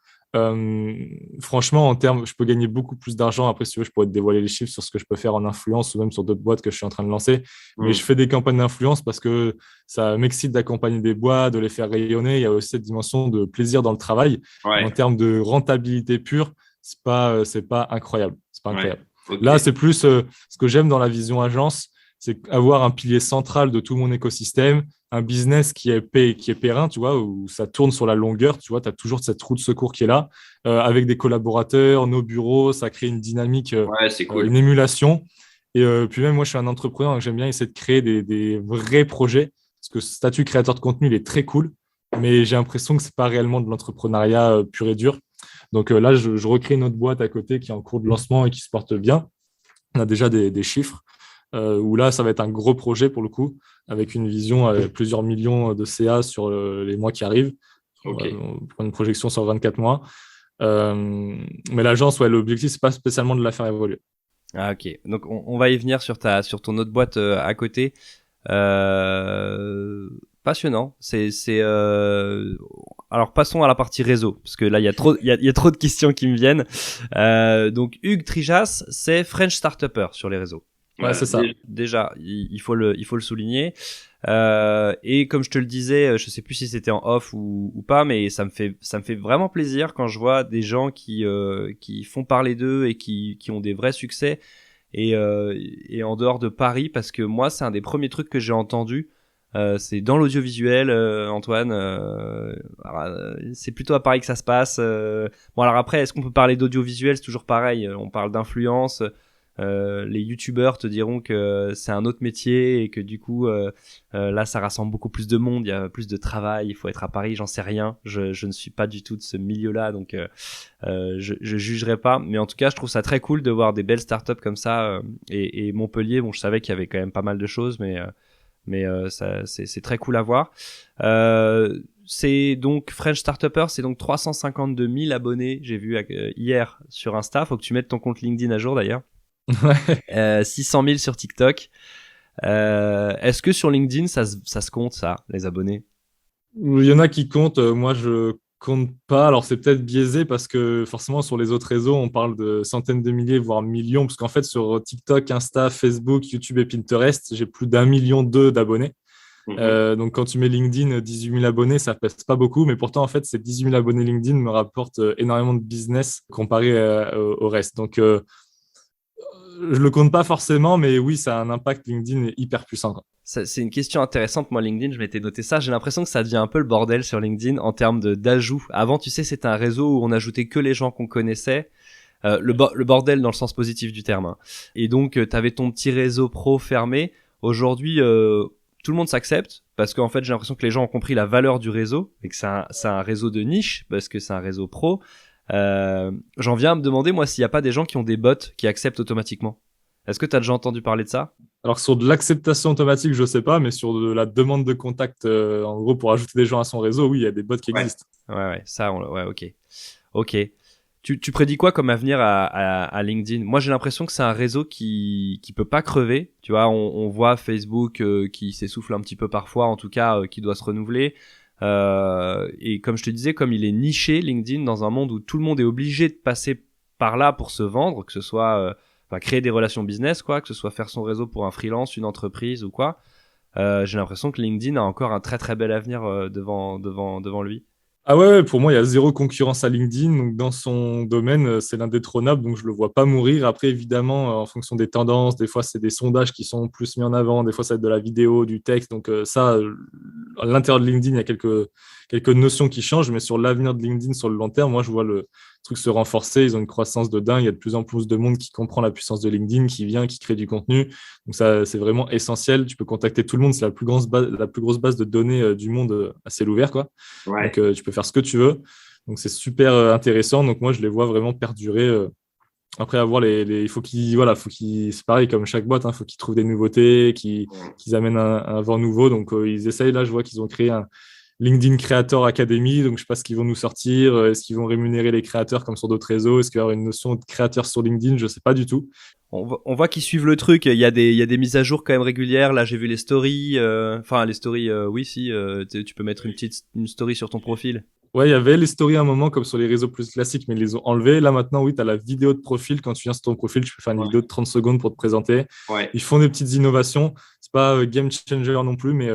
Franchement, en termes, je peux gagner beaucoup plus d'argent. Après, si tu veux, je pourrais te dévoiler les chiffres sur ce que je peux faire en influence ou même sur d'autres boîtes que je suis en train de lancer. Mais je fais des campagnes d'influence parce que ça m'excite d'accompagner des boîtes, de les faire rayonner. Il y a aussi cette dimension de plaisir dans le travail. En termes de rentabilité pure, c'est pas incroyable. C'est pas incroyable. Okay. Là, c'est plus ce que j'aime dans la vision agence, c'est avoir un pilier central de tout mon écosystème, un business qui est périn, tu vois, où ça tourne sur la longueur, tu vois, tu as toujours cette roue de secours qui est là, avec des collaborateurs, nos bureaux, ça crée une dynamique, c'est cool. Une émulation. Et puis même, moi, je suis un entrepreneur, donc j'aime bien essayer de créer des vrais projets, parce que ce statut créateur de contenu, il est très cool, mais j'ai l'impression que c'est pas réellement de l'entrepreneuriat pur et dur. Donc là, je recrée une autre boîte à côté qui est en cours de lancement et qui se porte bien. On a déjà des chiffres où là, ça va être un gros projet pour le coup, avec une vision à plusieurs millions de CA sur les mois qui arrivent. Ok. On prend une projection sur 24 mois. Mais l'agence, l'objectif, c'est pas spécialement de la faire évoluer. Ah, ok. Donc, on va y venir sur ton autre boîte à côté. Passionnant. Alors, passons à la partie réseau, parce que là, il y a trop de questions qui me viennent. Donc, Hugues Trijas, c'est French Startupper sur les réseaux. Ouais, c'est ça. Déjà, il faut le souligner. Et comme je te le disais, je sais plus si c'était en off ou pas, mais ça me fait vraiment plaisir quand je vois des gens qui font parler d'eux et qui ont des vrais succès et en dehors de Paris, parce que moi, c'est un des premiers trucs que j'ai entendu. C'est dans l'audiovisuel, Antoine. C'est plutôt à Paris que ça se passe. Bon, alors après, est-ce qu'on peut parler d'audiovisuel? C'est toujours pareil. On parle d'influence. Les youtubeurs te diront que c'est un autre métier et que du coup là ça rassemble beaucoup plus de monde, il y a plus de travail, il faut être à Paris, j'en sais rien, je ne suis pas du tout de ce milieu là, donc je jugerai pas, mais en tout cas je trouve ça très cool de voir des belles startups comme ça, et Montpellier, bon je savais qu'il y avait quand même pas mal de choses, mais ça c'est très cool à voir. C'est donc French Startupper, c'est donc 352 000 abonnés, j'ai vu hier sur Insta. Faut que tu mettes ton compte LinkedIn à jour d'ailleurs. 600 000 sur TikTok. Est-ce que sur LinkedIn ça se compte, ça, les abonnés? Il y en a qui comptent, moi je compte pas. Alors c'est peut-être biaisé parce que forcément sur les autres réseaux on parle de centaines de milliers voire millions, parce qu'en fait sur TikTok, Insta, Facebook, YouTube et Pinterest j'ai plus d'1,2 million d'abonnés. Donc quand tu mets LinkedIn 18 000 abonnés, ça pèse pas beaucoup, mais pourtant en fait ces 18 000 abonnés LinkedIn me rapportent énormément de business comparé au reste. Donc je le compte pas forcément, mais oui, ça a un impact LinkedIn hyper puissant, quoi. C'est une question intéressante. Moi, LinkedIn, je m'étais noté ça. J'ai l'impression que ça devient un peu le bordel sur LinkedIn en termes d'ajout. Avant, tu sais, c'était un réseau où on ajoutait que les gens qu'on connaissait. Le bordel dans le sens positif du terme, hein. Et donc, t'avais ton petit réseau pro fermé. Aujourd'hui, tout le monde s'accepte parce qu'en fait, j'ai l'impression que les gens ont compris la valeur du réseau et que c'est un réseau de niche parce que c'est un réseau pro. J'en viens à me demander, moi, s'il n'y a pas des gens qui ont des bots qui acceptent automatiquement. Est-ce que tu as déjà entendu parler de ça? Alors sur de l'acceptation automatique, je sais pas, mais sur de la demande de contact, en gros, pour ajouter des gens à son réseau, oui, il y a des bots qui existent. Ouais, ça, ouais, ok. Tu prédis quoi comme avenir à LinkedIn? Moi, j'ai l'impression que c'est un réseau qui peut pas crever. Tu vois, on voit Facebook qui s'essouffle un petit peu parfois, en tout cas, qui doit se renouveler. Et comme je te disais, comme il est niché, LinkedIn, dans un monde où tout le monde est obligé de passer par là pour se vendre, que ce soit créer des relations business, quoi, que ce soit faire son réseau pour un freelance, une entreprise ou quoi, j'ai l'impression que LinkedIn a encore un très très bel avenir devant lui. Ah ouais, pour moi, il y a zéro concurrence à LinkedIn. Donc, dans son domaine, c'est l'indétrônable. Donc, je le vois pas mourir. Après, évidemment, en fonction des tendances, des fois, c'est des sondages qui sont plus mis en avant. Des fois, ça va être de la vidéo, du texte. Donc, à l'intérieur de LinkedIn, il y a quelques notions qui changent. Mais sur l'avenir de LinkedIn, sur le long terme, moi, je vois le truc se renforcer. Ils ont une croissance de dingue. Il y a de plus en plus de monde qui comprend la puissance de LinkedIn, qui vient, qui crée du contenu. Donc, ça, c'est vraiment essentiel. Tu peux contacter tout le monde. C'est la plus grosse base de données du monde à ciel ouvert, quoi. Ouais. Donc, tu peux faire ce que tu veux. Donc, c'est super intéressant. Donc, moi, je les vois vraiment perdurer. Après avoir il faut c'est pareil comme chaque boîte, hein, faut qu'ils trouvent des nouveautés, qu'ils amènent un vent nouveau. Donc, ils essayent. Là, je vois qu'ils ont créé un LinkedIn Creator Academy. Donc, je sais pas ce qu'ils vont nous sortir. Est-ce qu'ils vont rémunérer les créateurs comme sur d'autres réseaux? Est-ce qu'il y aura une notion de créateur sur LinkedIn? Je sais pas du tout. On voit qu'ils suivent le truc. Il y a des mises à jour quand même régulières. Là, j'ai vu les stories. Les stories, oui, si. Tu peux mettre une story sur ton profil. Ouais, il y avait les stories à un moment, comme sur les réseaux plus classiques, mais ils les ont enlevés. Là, maintenant, oui, tu as la vidéo de profil. Quand tu viens sur ton profil, tu peux faire une vidéo de 30 secondes pour te présenter. Ouais. Ils font des petites innovations. C'est pas game changer non plus, mais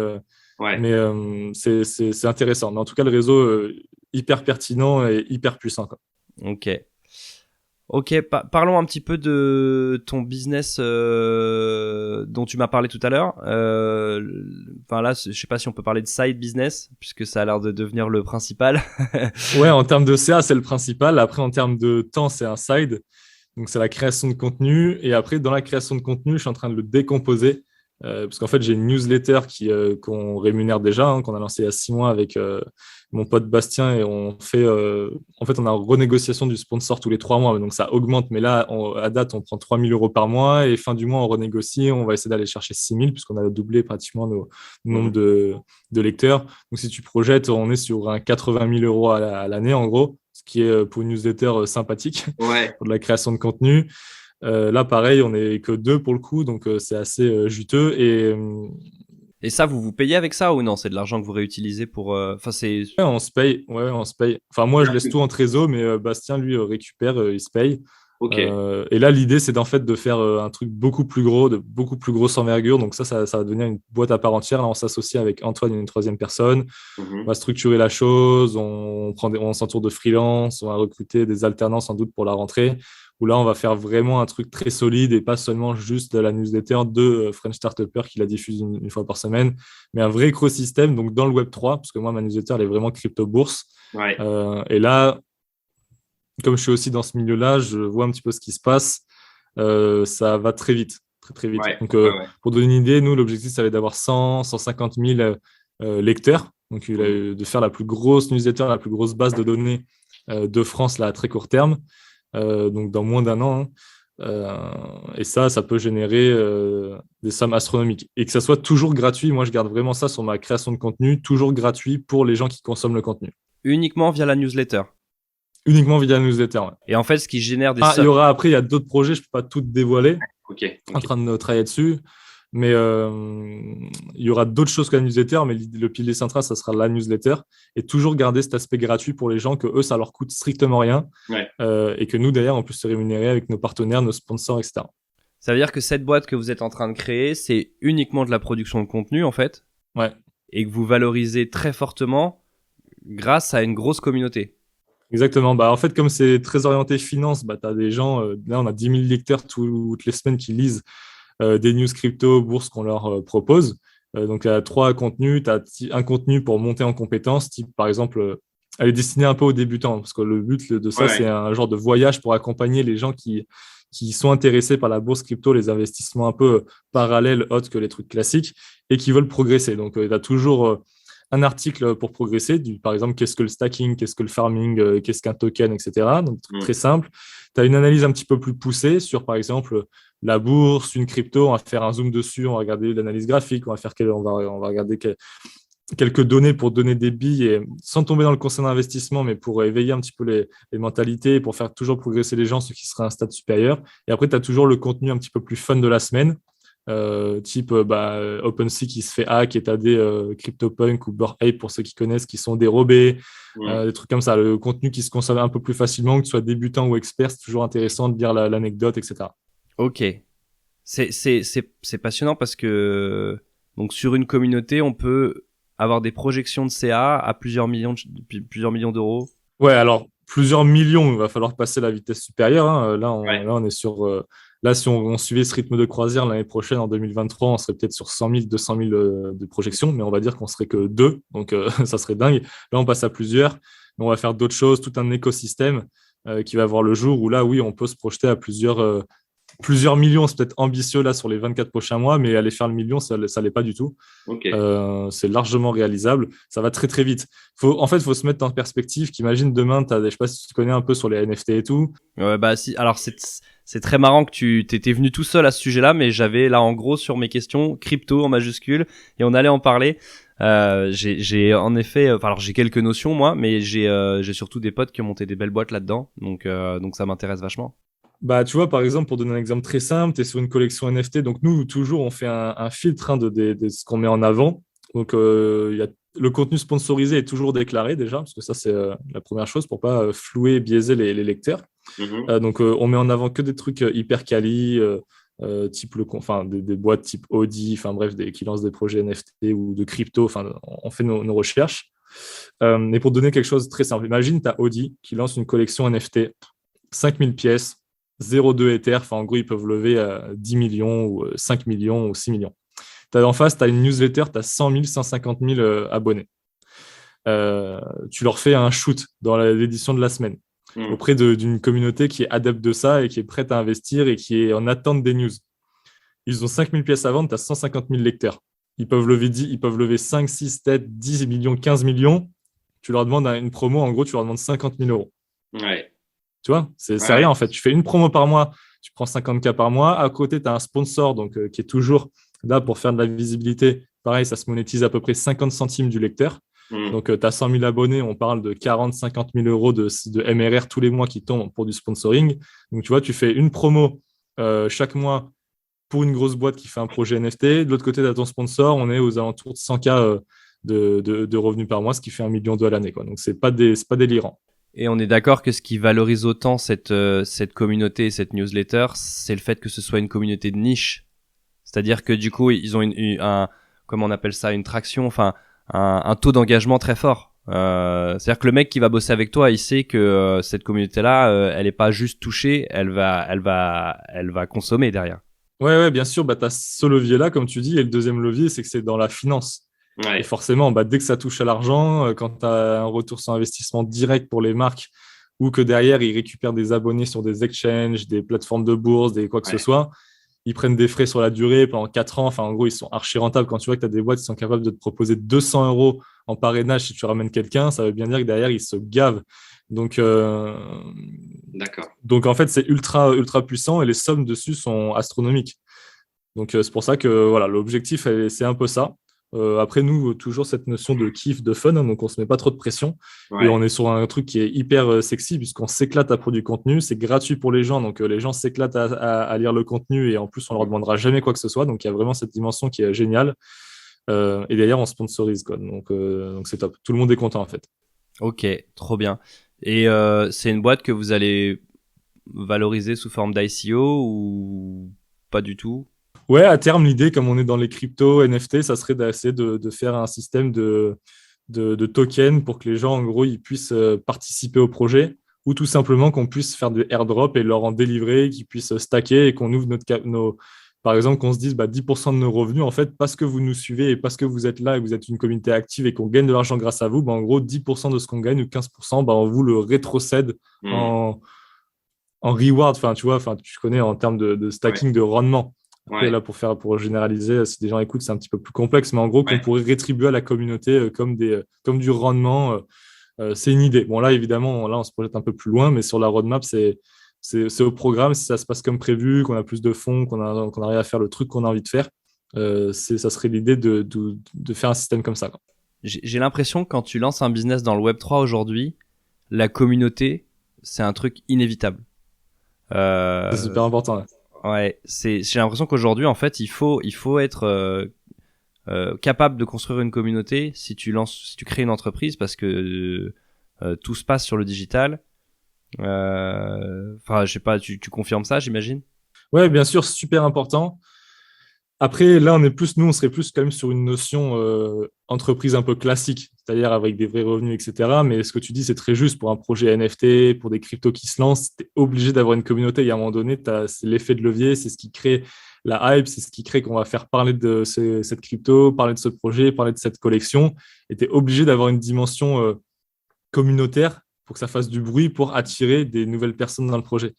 c'est intéressant. Mais en tout cas, le réseau, hyper pertinent et hyper puissant, quoi. Ok, parlons un petit peu de ton business dont tu m'as parlé tout à l'heure. Là, je sais pas si on peut parler de side business, puisque ça a l'air de devenir le principal. Ouais, en termes de CA, c'est le principal. Après, en termes de temps, c'est un side. Donc, c'est la création de contenu. Et après, dans la création de contenu, je suis en train de le décomposer. Parce qu'en fait, j'ai une newsletter qu'on rémunère déjà, hein, qu'on a lancée il y a 6 mois avec mon pote Bastien, et en fait, on a une renégociation du sponsor tous les 3 mois, donc ça augmente. Mais là, à date, on prend 3 000 euros par mois, et fin du mois, on renégocie. On va essayer d'aller chercher 6 000, puisqu'on a doublé pratiquement nos nombre de lecteurs. Donc, si tu projettes, on est sur un 80 000 euros à l'année, en gros, ce qui est pour une newsletter sympathique Ouais. pour de la création de contenu. Là, pareil, on n'est que 2 pour le coup, donc c'est assez juteux. Et ça, vous payez avec ça ou non? C'est de l'argent que vous réutilisez pour. Enfin, c'est. Ouais, on se paye. Ouais, on se paye. Enfin, moi, je laisse tout en trésor, mais Bastien, lui, récupère, il se paye. Ok. Et là, l'idée, c'est d'en fait de faire un truc beaucoup plus gros, de beaucoup plus grosse envergure. Donc ça va devenir une boîte à part entière. Là, on s'associe avec Antoine, une troisième personne. On va structurer la chose. On s'entoure de freelance. On va recruter des alternants sans doute pour la rentrée. Où là, on va faire vraiment un truc très solide et pas seulement juste de la newsletter de French Startupper qui la diffuse une fois par semaine, mais un vrai écosystème. Donc dans le Web3, parce que moi, ma newsletter, elle est vraiment crypto-bourse. Ouais. Et là, comme je suis aussi dans ce milieu-là, je vois un petit peu ce qui se passe. Ça va très vite, très, très vite. Ouais. Donc, Ouais. pour donner une idée, nous, l'objectif, ça va être d'avoir 100, 150 000 lecteurs. Donc, de faire la plus grosse newsletter, la plus grosse base de données de France là, à très court terme. Donc, dans moins d'un an. Et ça peut générer des sommes astronomiques. Et que ça soit toujours gratuit. Moi, je garde vraiment ça sur ma création de contenu, toujours gratuit pour les gens qui consomment le contenu. Uniquement via la newsletter. Uniquement via la newsletter. Ouais. Et en fait, ce qui génère des il y a d'autres projets, je ne peux pas tout dévoiler. Ok. En train de travailler dessus. Mais il y aura d'autres choses que la newsletter, mais le pilier central, ça sera la newsletter. Et toujours garder cet aspect gratuit pour les gens, que eux, ça leur coûte strictement rien. Ouais. Et que nous, d'ailleurs, on puisse se rémunérer avec nos partenaires, nos sponsors, etc. Ça veut dire que cette boîte que vous êtes en train de créer, c'est uniquement de la production de contenu, en fait. Ouais. Et que vous valorisez très fortement grâce à une grosse communauté. Exactement. En fait, comme c'est très orienté finance, tu as des gens, là, on a 10 000 lecteurs toutes les semaines qui lisent des news crypto, bourse qu'on leur propose. Donc, tu as 3 contenus. Tu as un contenu pour monter en compétences, type, par exemple, elle est destinée un peu aux débutants, parce que le but de ça, c'est un genre de voyage pour accompagner les gens qui sont intéressés par la bourse crypto, les investissements un peu parallèles, autres que les trucs classiques, et qui veulent progresser. Donc, tu as toujours un article pour progresser, par exemple, qu'est-ce que le stacking, qu'est-ce que le farming, qu'est-ce qu'un token, etc. Donc, très simple. Tu as une analyse un petit peu plus poussée sur, par exemple, la bourse, une crypto. On va faire un zoom dessus, on va regarder l'analyse graphique, on va regarder quelques données pour donner des billes, et, sans tomber dans le conseil d'investissement, mais pour éveiller un petit peu les mentalités, pour faire toujours progresser les gens, ceux qui seraient à un stade supérieur. Et après, tu as toujours le contenu un petit peu plus fun de la semaine. Type OpenSea qui se fait hack, et t'as des CryptoPunk ou Bored Ape pour ceux qui connaissent, qui sont dérobés, des trucs comme ça. Le contenu qui se consomme un peu plus facilement, que tu sois débutant ou expert, c'est toujours intéressant de dire l'anecdote, etc. Ok. C'est passionnant parce que donc sur une communauté, on peut avoir des projections de CA à plusieurs millions d'euros. Ouais, alors plusieurs millions, il va falloir passer la vitesse supérieure. Hein. Là, on est sur. Là, si on suivait ce rythme de croisière l'année prochaine, en 2023, on serait peut-être sur 100 000, 200 000 de projections, mais on va dire qu'on serait que 2, donc ça serait dingue. Là, on passe à plusieurs, mais on va faire d'autres choses, tout un écosystème qui va voir le jour, où là, oui, on peut se projeter à plusieurs millions. C'est peut-être ambitieux là sur les 24 prochains mois, mais aller faire le million, ça l'est pas du tout. Okay. C'est largement réalisable. Ça va très très vite. En fait, il faut se mettre en perspective. Qu'imagine demain, je sais pas si tu connais un peu sur les NFT et tout. Ouais, si. Alors c'est très marrant que tu t'étais venu tout seul à ce sujet-là, mais j'avais là en gros sur mes questions crypto en majuscule et on allait en parler. J'ai en effet, alors j'ai quelques notions moi, mais j'ai surtout des potes qui ont monté des belles boîtes là-dedans, donc ça m'intéresse vachement. Tu vois, par exemple, pour donner un exemple très simple, tu es sur une collection NFT. Donc, nous, toujours, on fait un filtre de ce qu'on met en avant. Donc, le contenu sponsorisé est toujours déclaré déjà, parce que ça, c'est la première chose pour pas flouer et biaiser les lecteurs. Donc, on met en avant que des trucs hyper quali, type des boîtes type Audi, enfin bref, qui lancent des projets NFT ou de crypto. Enfin, on fait nos recherches. Mais pour donner quelque chose de très simple, imagine, tu as Audi qui lance une collection NFT, 5000 pièces, 0,2 Ether, enfin en gros ils peuvent lever 10 millions ou 5 millions ou 6 millions. En face, tu as une newsletter, tu as 100 000, 150 000 abonnés. Tu leur fais un shoot dans l'édition de la semaine auprès d'une communauté qui est adepte de ça et qui est prête à investir et qui est en attente des news. Ils ont 5 000 pièces à vendre, tu as 150 000 lecteurs. Ils peuvent lever 5, 6, 7, 10 millions, 15 millions. tu leur demandes une promo, en gros, tu leur demandes 50 000 euros. Ouais. Tu vois, c'est Ouais. rien en fait. Tu fais une promo par mois, tu prends 50K par mois. À côté, tu as un sponsor donc, qui est toujours là pour faire de la visibilité. Pareil, ça se monétise à peu près 50 centimes du lecteur. Donc, tu as 100 000 abonnés, on parle de 40-50 000 euros de MRR tous les mois qui tombent pour du sponsoring. Donc, tu vois, tu fais une promo chaque mois pour une grosse boîte qui fait un projet NFT. De l'autre côté, tu as ton sponsor, on est aux alentours de 100K de revenus par mois, ce qui fait 1 million à l'année. Donc, c'est pas délirant. Et on est d'accord que ce qui valorise autant cette communauté et cette newsletter, c'est le fait que ce soit une communauté de niche. C'est-à-dire que du coup, ils ont comment on appelle ça, une traction, enfin un taux d'engagement très fort. C'est-à-dire que le mec qui va bosser avec toi, il sait que cette communauté-là, elle est pas juste touchée, elle va consommer derrière. Ouais, bien sûr, tu as ce levier-là, comme tu dis, et le deuxième levier, c'est que c'est dans la finance. Ouais. Et forcément, dès que ça touche à l'argent, quand tu as un retour sur investissement direct pour les marques, ou que derrière, ils récupèrent des abonnés sur des exchanges, des plateformes de bourse, des quoi que ce soit, ils prennent des frais sur la durée pendant 4 ans. Enfin, en gros, ils sont archi rentables. Quand tu vois que tu as des boîtes qui sont capables de te proposer 200 euros en parrainage si tu ramènes quelqu'un, ça veut bien dire que derrière, ils se gavent. Donc, D'accord. Donc en fait, c'est ultra, ultra puissant et les sommes dessus sont astronomiques. Donc, c'est pour ça que voilà, l'objectif, c'est un peu ça. Après, nous, toujours cette notion de kiff, de fun, hein, donc on ne se met pas trop de pression. Ouais. Et on est sur un truc qui est hyper sexy puisqu'on s'éclate à produire du contenu. C'est gratuit pour les gens, donc les gens s'éclatent à lire le contenu et en plus, on leur demandera jamais quoi que ce soit. Donc, il y a vraiment cette dimension qui est géniale. Et d'ailleurs, on sponsorise, quoi. Donc c'est top. Tout le monde est content, en fait. Ok, trop bien. Et c'est une boîte que vous allez valoriser sous forme d'ICO ou pas du tout? Ouais, à terme, l'idée, comme on est dans les cryptos, NFT, ça serait d'essayer de faire un système de tokens pour que les gens, en gros, ils puissent participer au projet ou tout simplement qu'on puisse faire des airdrops et leur en délivrer, qu'ils puissent stacker et qu'on ouvre par exemple, qu'on se dise 10% de nos revenus, en fait, parce que vous nous suivez et parce que vous êtes là et que vous êtes une communauté active et qu'on gagne de l'argent grâce à vous, en gros, 10% de ce qu'on gagne ou 15%, on vous le rétrocède en reward. Enfin, tu vois, tu connais en termes de stacking, de rendement. Après, là, pour généraliser, si des gens écoutent, c'est un petit peu plus complexe, mais en gros, qu'on pourrait rétribuer à la communauté comme du rendement, c'est une idée. Bon, là, évidemment, là, on se projette un peu plus loin, mais sur la roadmap, c'est au programme. Si ça se passe comme prévu, qu'on a plus de fonds, qu'on arrive à faire le truc qu'on a envie de faire, ça serait l'idée de faire un système comme ça. J'ai l'impression que quand tu lances un business dans le Web3 aujourd'hui, la communauté, c'est un truc inévitable. C'est super important. Ouais. Ouais, j'ai l'impression qu'aujourd'hui, en fait, il faut être capable de construire une communauté si tu crées une entreprise parce que tout se passe sur le digital. Enfin, je sais pas, tu confirmes ça, j'imagine? Ouais, bien sûr, super important. Après, là, on serait plus quand même sur une notion entreprise un peu classique, c'est-à-dire avec des vrais revenus, etc. Mais ce que tu dis, c'est très juste pour un projet NFT, pour des cryptos qui se lancent, tu es obligé d'avoir une communauté. Et à un moment donné, c'est l'effet de levier, c'est ce qui crée la hype, c'est ce qui crée qu'on va faire parler de cette crypto, parler de ce projet, parler de cette collection. Et tu es obligé d'avoir une dimension communautaire pour que ça fasse du bruit, pour attirer des nouvelles personnes dans le projet.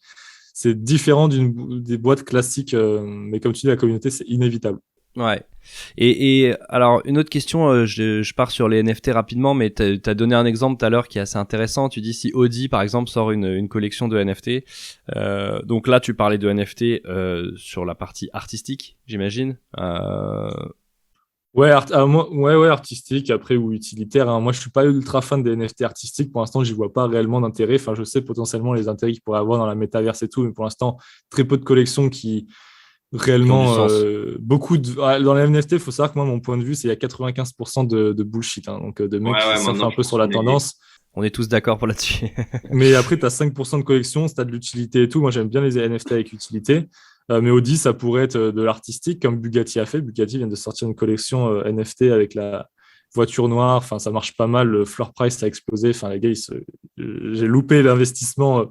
C'est différent des boîtes classiques, mais comme tu dis, la communauté, c'est inévitable. Ouais. Et alors, une autre question, je pars sur les NFT rapidement, mais t'as donné un exemple tout à l'heure qui est assez intéressant. Tu dis si Audi, par exemple, sort une collection de NFT. Donc là, tu parlais de NFT sur la partie artistique, j'imagine. Ouais, ouais, artistique, après, ou utilitaire. Hein. Moi, je suis pas ultra fan des NFT artistiques. Pour l'instant, j'y vois pas réellement d'intérêt. Enfin, je sais potentiellement les intérêts qu'ils pourraient avoir dans la métaverse et tout, mais pour l'instant, très peu de collections qui réellement beaucoup dans les NFT. Il faut savoir que moi, mon point de vue, c'est qu'il y a 95% de bullshit. Hein. Donc, de mecs qui surfent un peu sur la tendance. On est tous d'accord pour là-dessus. Mais après, tu as 5% de collections, si tu as de l'utilité et tout. Moi, j'aime bien les NFT avec utilité. Mais Audi, ça pourrait être de l'artistique, comme Bugatti a fait. Bugatti vient de sortir une collection NFT avec la voiture noire. Enfin, ça marche pas mal. Le floor price a explosé. Enfin, les gars, j'ai loupé l'investissement.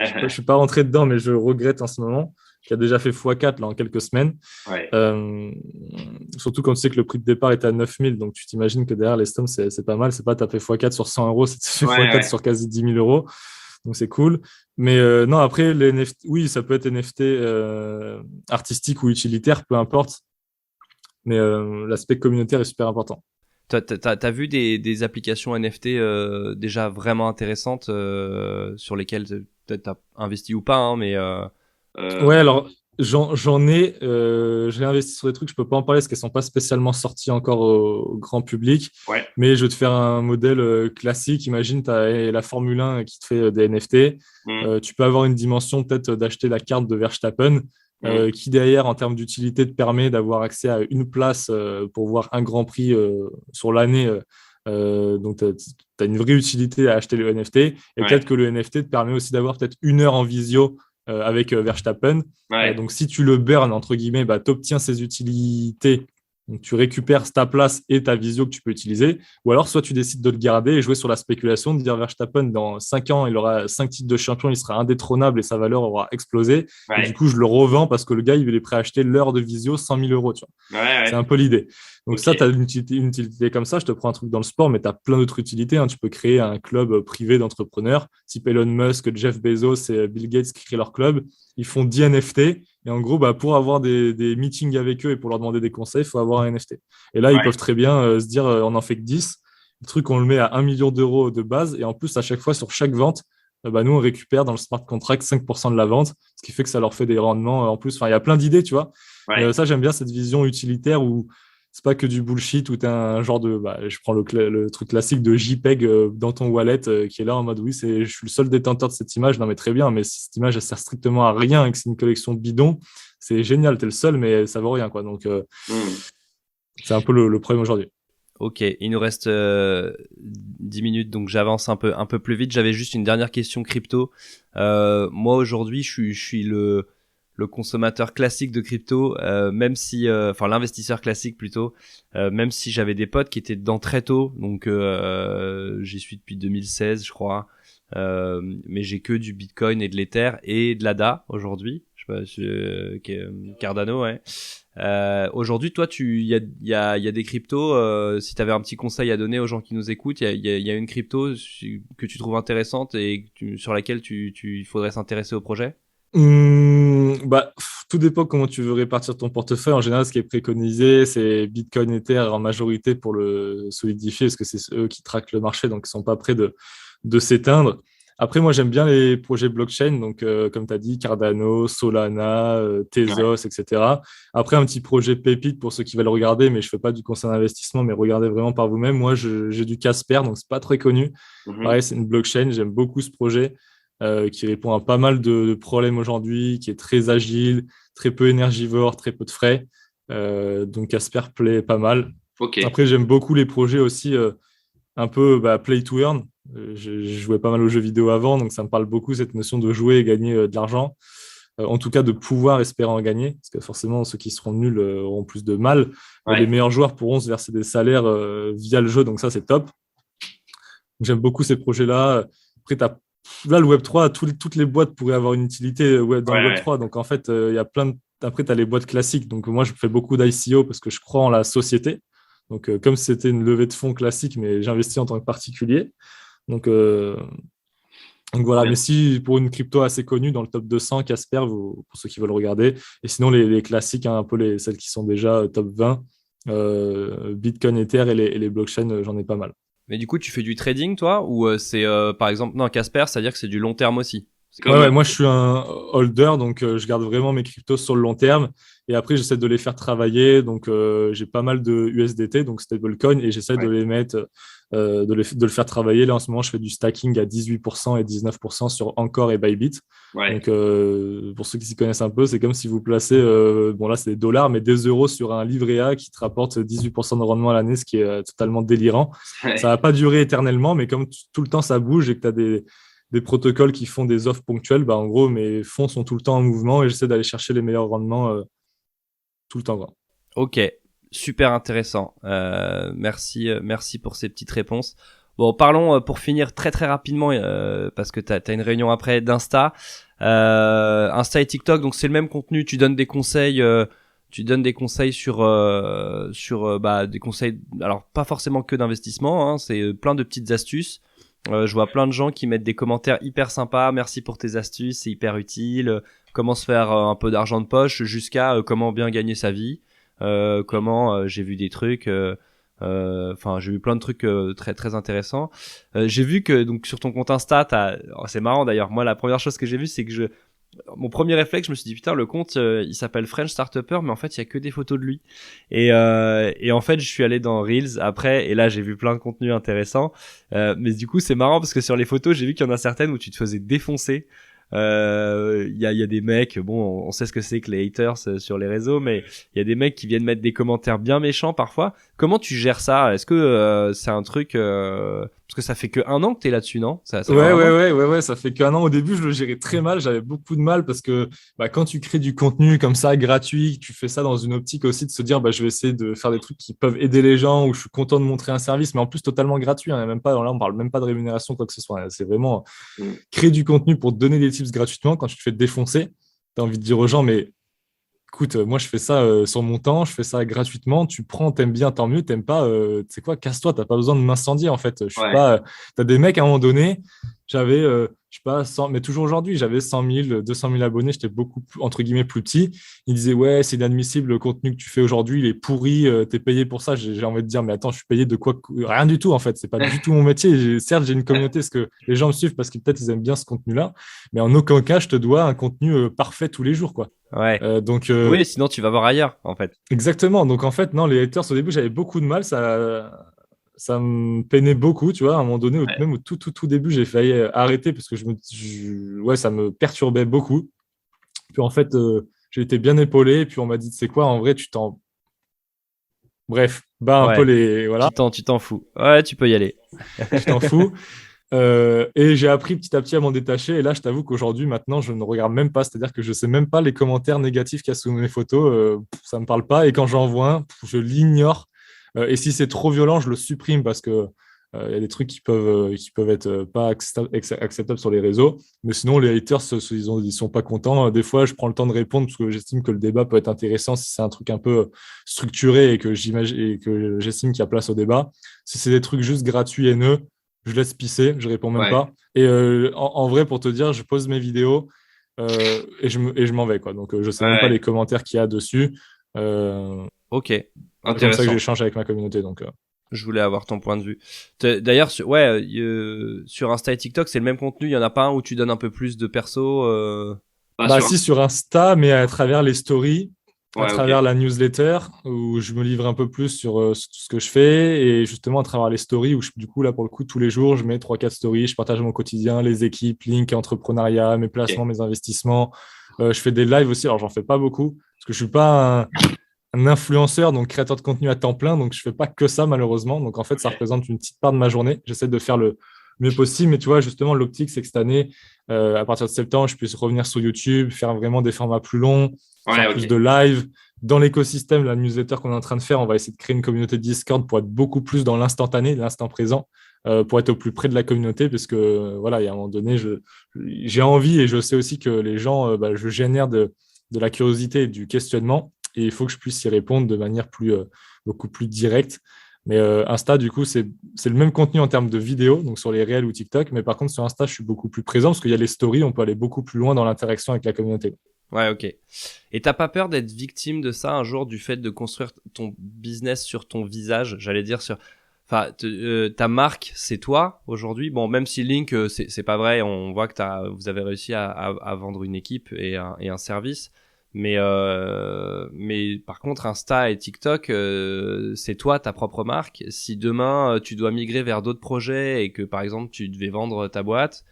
Je suis pas rentré dedans, mais je regrette en ce moment. Qui a déjà fait x4 là, en quelques semaines. Ouais. Surtout quand tu sais que le prix de départ est à 9 000. Donc, tu t'imagines que derrière les Stones, c'est pas mal. C'est pas taper x4 sur 100 euros, c'est x4 sur quasi 10 000 euros. Donc, c'est cool. Mais non, après, les NFT, oui, ça peut être NFT artistique ou utilitaire, peu importe. Mais l'aspect communautaire est super important. T'as vu des applications NFT déjà vraiment intéressantes sur lesquelles peut-être t'as investi ou pas, hein, mais Ouais, alors j'en ai, j'ai investi sur des trucs, je peux pas en parler parce qu'elles sont pas spécialement sorties encore au grand public, Ouais. mais je vais te faire un modèle classique. Imagine, tu as la Formule 1 qui te fait des NFT. Tu peux avoir une dimension peut-être d'acheter la carte de Verstappen, qui derrière, en termes d'utilité, te permet d'avoir accès à une place pour voir un Grand Prix sur l'année. Donc, tu as une vraie utilité à acheter le NFT. Et peut-être que le NFT te permet aussi d'avoir peut-être 1 heure en visio avec Verstappen. Ouais. Donc, si tu le burn, entre guillemets, bah, tu obtiens ses utilités. Donc, tu récupères ta place et ta visio que tu peux utiliser. Ou alors, soit tu décides de le garder et jouer sur la spéculation, de dire Verstappen, dans 5 ans, il aura 5 titres de champion, il sera indétrônable et sa valeur aura explosé. Ouais. Et du coup, je le revends parce que le gars, il est prêt à acheter l'heure de visio 100 000 euros. Tu vois. Ouais. C'est un peu l'idée. Donc, Ok. ça, tu as une utilité comme ça. Je te prends un truc dans le sport, mais tu as plein d'autres utilités. Hein. Tu peux créer un club privé d'entrepreneurs, type Elon Musk, Jeff Bezos et Bill Gates qui créent leur club. Ils font 10 NFT. Et en gros, bah, pour avoir des meetings avec eux et pour leur demander des conseils, il faut avoir un NFT. Et là, ils peuvent très bien se dire, on n'en fait que 10. Le truc, on le met à 1 million d'euros de base. Et en plus, à chaque fois, sur chaque vente, bah, nous, on récupère dans le smart contract 5% de la vente, ce qui fait que ça leur fait des rendements en plus. Enfin, il y a plein d'idées, tu vois. Ouais. Ça, j'aime bien cette vision utilitaire où c'est pas que du bullshit, où tu as un genre de. Bah, je prends le truc classique de JPEG dans ton wallet qui est là en mode oui, je suis le seul détenteur de cette image. Non, mais très bien, mais si cette image, elle sert strictement à rien et que c'est une collection bidon, c'est génial, tu es le seul, mais ça vaut rien, quoi. Donc, c'est un peu le problème aujourd'hui. Ok, il nous reste 10 minutes, donc j'avance un peu plus vite. J'avais juste une dernière question crypto. Moi aujourd'hui, je suis le consommateur classique de crypto, même si, enfin l'investisseur classique plutôt, même si j'avais des potes qui étaient dedans très tôt, donc j'y suis depuis 2016, je crois. Mais j'ai que du Bitcoin et de l'Ether et de l'ADA aujourd'hui. Je sais pas, Cardano, ouais. Aujourd'hui, toi, il y a des cryptos. Si tu avais un petit conseil à donner aux gens qui nous écoutent, il y a une crypto que tu trouves intéressante et sur laquelle il faudrait s'intéresser au projet. Bah, tout dépend comment tu veux répartir ton portefeuille. En général, ce qui est préconisé, c'est Bitcoin, Ether en majorité pour le solidifier, parce que c'est eux qui traquent le marché, donc ils sont pas prêts de s'éteindre. Après, moi, j'aime bien les projets blockchain, donc comme tu as dit, Cardano, Solana, Tezos, etc. Après, un petit projet pépite pour ceux qui veulent regarder, mais je fais pas du conseil d'investissement, mais regardez vraiment par vous-même. Moi, j'ai du Casper, donc c'est pas très connu. Pareil, c'est une blockchain, j'aime beaucoup ce projet qui répond à pas mal de problèmes aujourd'hui, qui est très agile, très peu énergivore, très peu de frais. Donc Casper plaît pas mal. Ok. Après, j'aime beaucoup les projets aussi un peu play to earn. Je jouais pas mal aux jeux vidéo avant, donc ça me parle beaucoup cette notion de jouer et gagner de l'argent. En tout cas, de pouvoir espérer en gagner, parce que forcément, ceux qui seront nuls auront plus de mal. Les meilleurs joueurs pourront se verser des salaires via le jeu, donc ça, c'est top. Donc, j'aime beaucoup ces projets-là. Après, là, le Web3, toutes les boîtes pourraient avoir une utilité dans le Web3. Donc, en fait, il y a plein de. Après, tu as les boîtes classiques. Donc, moi, je fais beaucoup d'ICO parce que je crois en la société. Donc, comme c'était une levée de fonds classique, mais j'investis en tant que particulier. Donc voilà. Mais si pour une crypto assez connue dans le top 200, Casper, pour ceux qui veulent regarder. Et sinon, les classiques, hein, un peu celles qui sont déjà top 20, Bitcoin, Ether et les blockchains, j'en ai pas mal. Mais du coup, tu fais du trading, toi, ou c'est par exemple, non, Casper, c'est-à-dire que c'est du long terme aussi. Ouais, moi je suis un holder, donc je garde vraiment mes cryptos sur le long terme. Et après, j'essaie de les faire travailler. Donc, j'ai pas mal de USDT, donc stablecoin, et j'essaie de les mettre, de le faire travailler. Là, en ce moment, je fais du stacking à 18% et 19% sur Encore et Bybit. Donc, pour ceux qui s'y connaissent un peu, c'est comme si vous placez, bon là, c'est des dollars, mais des euros sur un livret A qui te rapporte 18% de rendement à l'année, ce qui est totalement délirant. Ça va pas durer éternellement, mais comme tout le temps ça bouge et que tu as des protocoles qui font des offres ponctuelles, en gros, mes fonds sont tout le temps en mouvement et j'essaie d'aller chercher les meilleurs rendements tout le temps. Quoi. Ok, super intéressant. Merci pour ces petites réponses. Bon, parlons pour finir très très rapidement, parce que t'as une réunion après d'Insta. Insta et TikTok, donc c'est le même contenu, tu donnes des conseils sur des conseils, alors pas forcément que d'investissement, hein, c'est plein de petites astuces. Je vois plein de gens qui mettent des commentaires hyper sympas. Merci pour tes astuces, c'est hyper utile. Comment se faire un peu d'argent de poche jusqu'à comment bien gagner sa vie. Comment j'ai vu des trucs. Enfin, j'ai vu plein de trucs très très intéressants. J'ai vu que donc sur ton compte Insta, c'est marrant d'ailleurs. Moi, la première chose que j'ai vue, c'est que mon premier réflexe, je me suis dit putain, le compte il s'appelle French Startupper, mais en fait il y a que des photos de lui. Et en fait je suis allé dans Reels après, et là j'ai vu plein de contenus intéressants. Mais du coup c'est marrant parce que sur les photos j'ai vu qu'il y en a certaines où tu te faisais défoncer. Il y a des mecs, bon, on sait ce que c'est que les haters sur les réseaux, mais il y a des mecs qui viennent mettre des commentaires bien méchants parfois. Comment tu gères ça? Est-ce que c'est un truc parce que ça fait que 1 an que t'es là-dessus, non? Ça va vraiment. Ouais, ça fait qu'1 an. Au début, je le gérais très mal. J'avais beaucoup de mal parce que quand tu crées du contenu comme ça, gratuit, tu fais ça dans une optique aussi de se dire, je vais essayer de faire des trucs qui peuvent aider les gens, où je suis content de montrer un service, mais en plus totalement gratuit. Hein, même pas, là, on parle même pas de rémunération, quoi que ce soit. Hein. C'est vraiment créer du contenu pour te donner des tips gratuitement. Quand tu te fais défoncer, tu as envie de dire aux gens, mais écoute, moi je fais ça sur mon temps, je fais ça gratuitement. Tu prends, t'aimes bien, tant mieux. T'aimes pas, tu sais quoi, casse-toi. T'as pas besoin de m'incendier en fait. Je suis Ouais. pas. T'as des mecs à un moment donné. J'avais, je sais pas, 100, mais toujours aujourd'hui, j'avais 100 000, 200 000 abonnés. J'étais beaucoup entre guillemets plus petit. Ils disaient ouais, c'est inadmissible le contenu que tu fais aujourd'hui, il est pourri. T'es payé pour ça. J'ai envie de dire mais attends, je suis payé de quoi? Rien du tout en fait. C'est pas du tout mon métier. Certes, j'ai une communauté parce que les gens me suivent parce que peut-être ils aiment bien ce contenu-là, mais en aucun cas je te dois un contenu parfait tous les jours quoi. Ouais. Donc, Oui, sinon tu vas voir ailleurs en fait. exactement. Donc, en fait, non, les haters, au début, j'avais beaucoup de mal. Ça me peinait beaucoup, tu vois. À un moment donné, Ouais. même au tout début, j'ai failli arrêter parce que ouais, ça me perturbait beaucoup. Puis, en fait, j'ai été bien épaulé. Puis, on m'a dit, tu sais quoi, en vrai, tu t'en. Bref, bats un peu Ouais. les. Voilà, Tu t'en fous. Ouais, tu peux y aller. tu t'en fous. Et j'ai appris petit à petit à m'en détacher. Et là, je t'avoue qu'aujourd'hui, maintenant, je ne regarde même pas. C'est-à-dire que je sais même pas les commentaires négatifs qu'il y a sous mes photos. Ça me parle pas. Et quand j'en vois un, je l'ignore. Et si c'est trop violent, je le supprime parce que il y a des trucs qui peuvent être pas acceptables sur les réseaux. Mais sinon, les haters, ils sont pas contents. Des fois, je prends le temps de répondre parce que j'estime que le débat peut être intéressant si c'est un truc un peu structuré et que j'estime qu'il y a place au débat. Si c'est des trucs juste gratuits et haineux, je laisse pisser, je réponds même Ouais. pas. Et en vrai, pour te dire, je pose mes vidéos et je m'en vais, quoi. Donc, je sais même pas les Ouais. commentaires qu'il y a dessus. Ok. C'est comme ça que Intéressant. j'échange avec ma communauté. Donc, Je voulais avoir ton point de vue. D'ailleurs, sur Insta et TikTok, c'est le même contenu. Il y en a pas un où tu donnes un peu plus de perso. Pas sûr. si, sur Insta, mais à travers les stories, à Ouais, ok. travers la newsletter, où je me livre un peu plus sur tout ce que je fais, et justement à travers les stories, où du coup, là, pour le coup, tous les jours, je mets 3-4 stories, je partage mon quotidien, les équipes, link, entrepreneuriat, mes placements, Ok. mes investissements. Je fais des lives aussi, alors j'en fais pas beaucoup, parce que je suis pas un influenceur, donc créateur de contenu à temps plein, donc je fais pas que ça, malheureusement. Donc, en fait, ça Ok. représente une petite part de ma journée. J'essaie de faire le mieux possible, mais tu vois, justement, l'optique, c'est que cette année, à partir de septembre, je puisse revenir sur YouTube, faire vraiment des formats plus longs, Ouais, faire plus ok. de live. Dans l'écosystème, la newsletter qu'on est en train de faire, on va essayer de créer une communauté Discord pour être beaucoup plus dans l'instantané, l'instant présent, pour être au plus près de la communauté, parce que voilà, il y a un moment donné, j'ai envie et je sais aussi que les gens, je génère de la curiosité et du questionnement, et il faut que je puisse y répondre de manière beaucoup plus directe. Mais Insta, du coup, c'est le même contenu en termes de vidéos, donc sur les réels ou TikTok. Mais par contre, sur Insta, je suis beaucoup plus présent parce qu'il y a les stories, on peut aller beaucoup plus loin dans l'interaction avec la communauté. Ouais, ok. Et t'as pas peur d'être victime de ça un jour, du fait de construire ton business sur ton visage, j'allais dire sur. Enfin, ta marque, c'est toi aujourd'hui. Bon, même si Link, c'est pas vrai. On voit que vous avez réussi à vendre une équipe et un service. Mais par contre, Insta et TikTok, c'est toi, ta propre marque. Si demain tu dois migrer vers d'autres projets et que par exemple tu devais vendre ta boîte,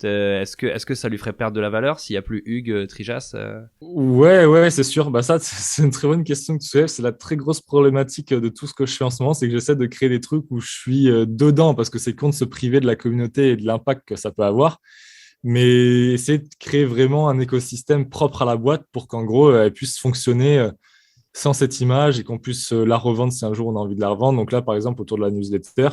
est-ce que ça lui ferait perdre de la valeur s'il y a plus Hugues Trijas Ouais, c'est sûr. Ça, c'est une très bonne question que tu soulèves. C'est la très grosse problématique de tout ce que je fais en ce moment, c'est que j'essaie de créer des trucs où je suis dedans parce que c'est con de se priver de la communauté et de l'impact que ça peut avoir. Mais essayer de créer vraiment un écosystème propre à la boîte pour qu'en gros, elle puisse fonctionner sans cette image et qu'on puisse la revendre si un jour on a envie de la revendre. Donc là, par exemple, autour de la newsletter,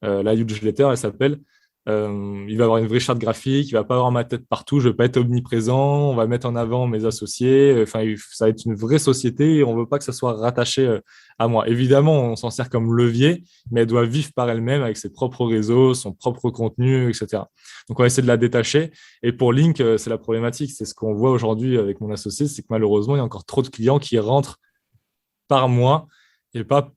la newsletter, elle s'appelle. Il va avoir une vraie charte graphique, il va pas avoir ma tête partout, je vais pas être omniprésent, on va mettre en avant mes associés, enfin ça va être une vraie société et on veut pas que ça soit rattaché à moi. Évidemment, on s'en sert comme levier, mais elle doit vivre par elle-même avec ses propres réseaux, son propre contenu, etc. Donc on va essayer de la détacher. Et pour Link, c'est la problématique, c'est ce qu'on voit aujourd'hui avec mon associé, c'est que malheureusement, il y a encore trop de clients qui rentrent par mois et pas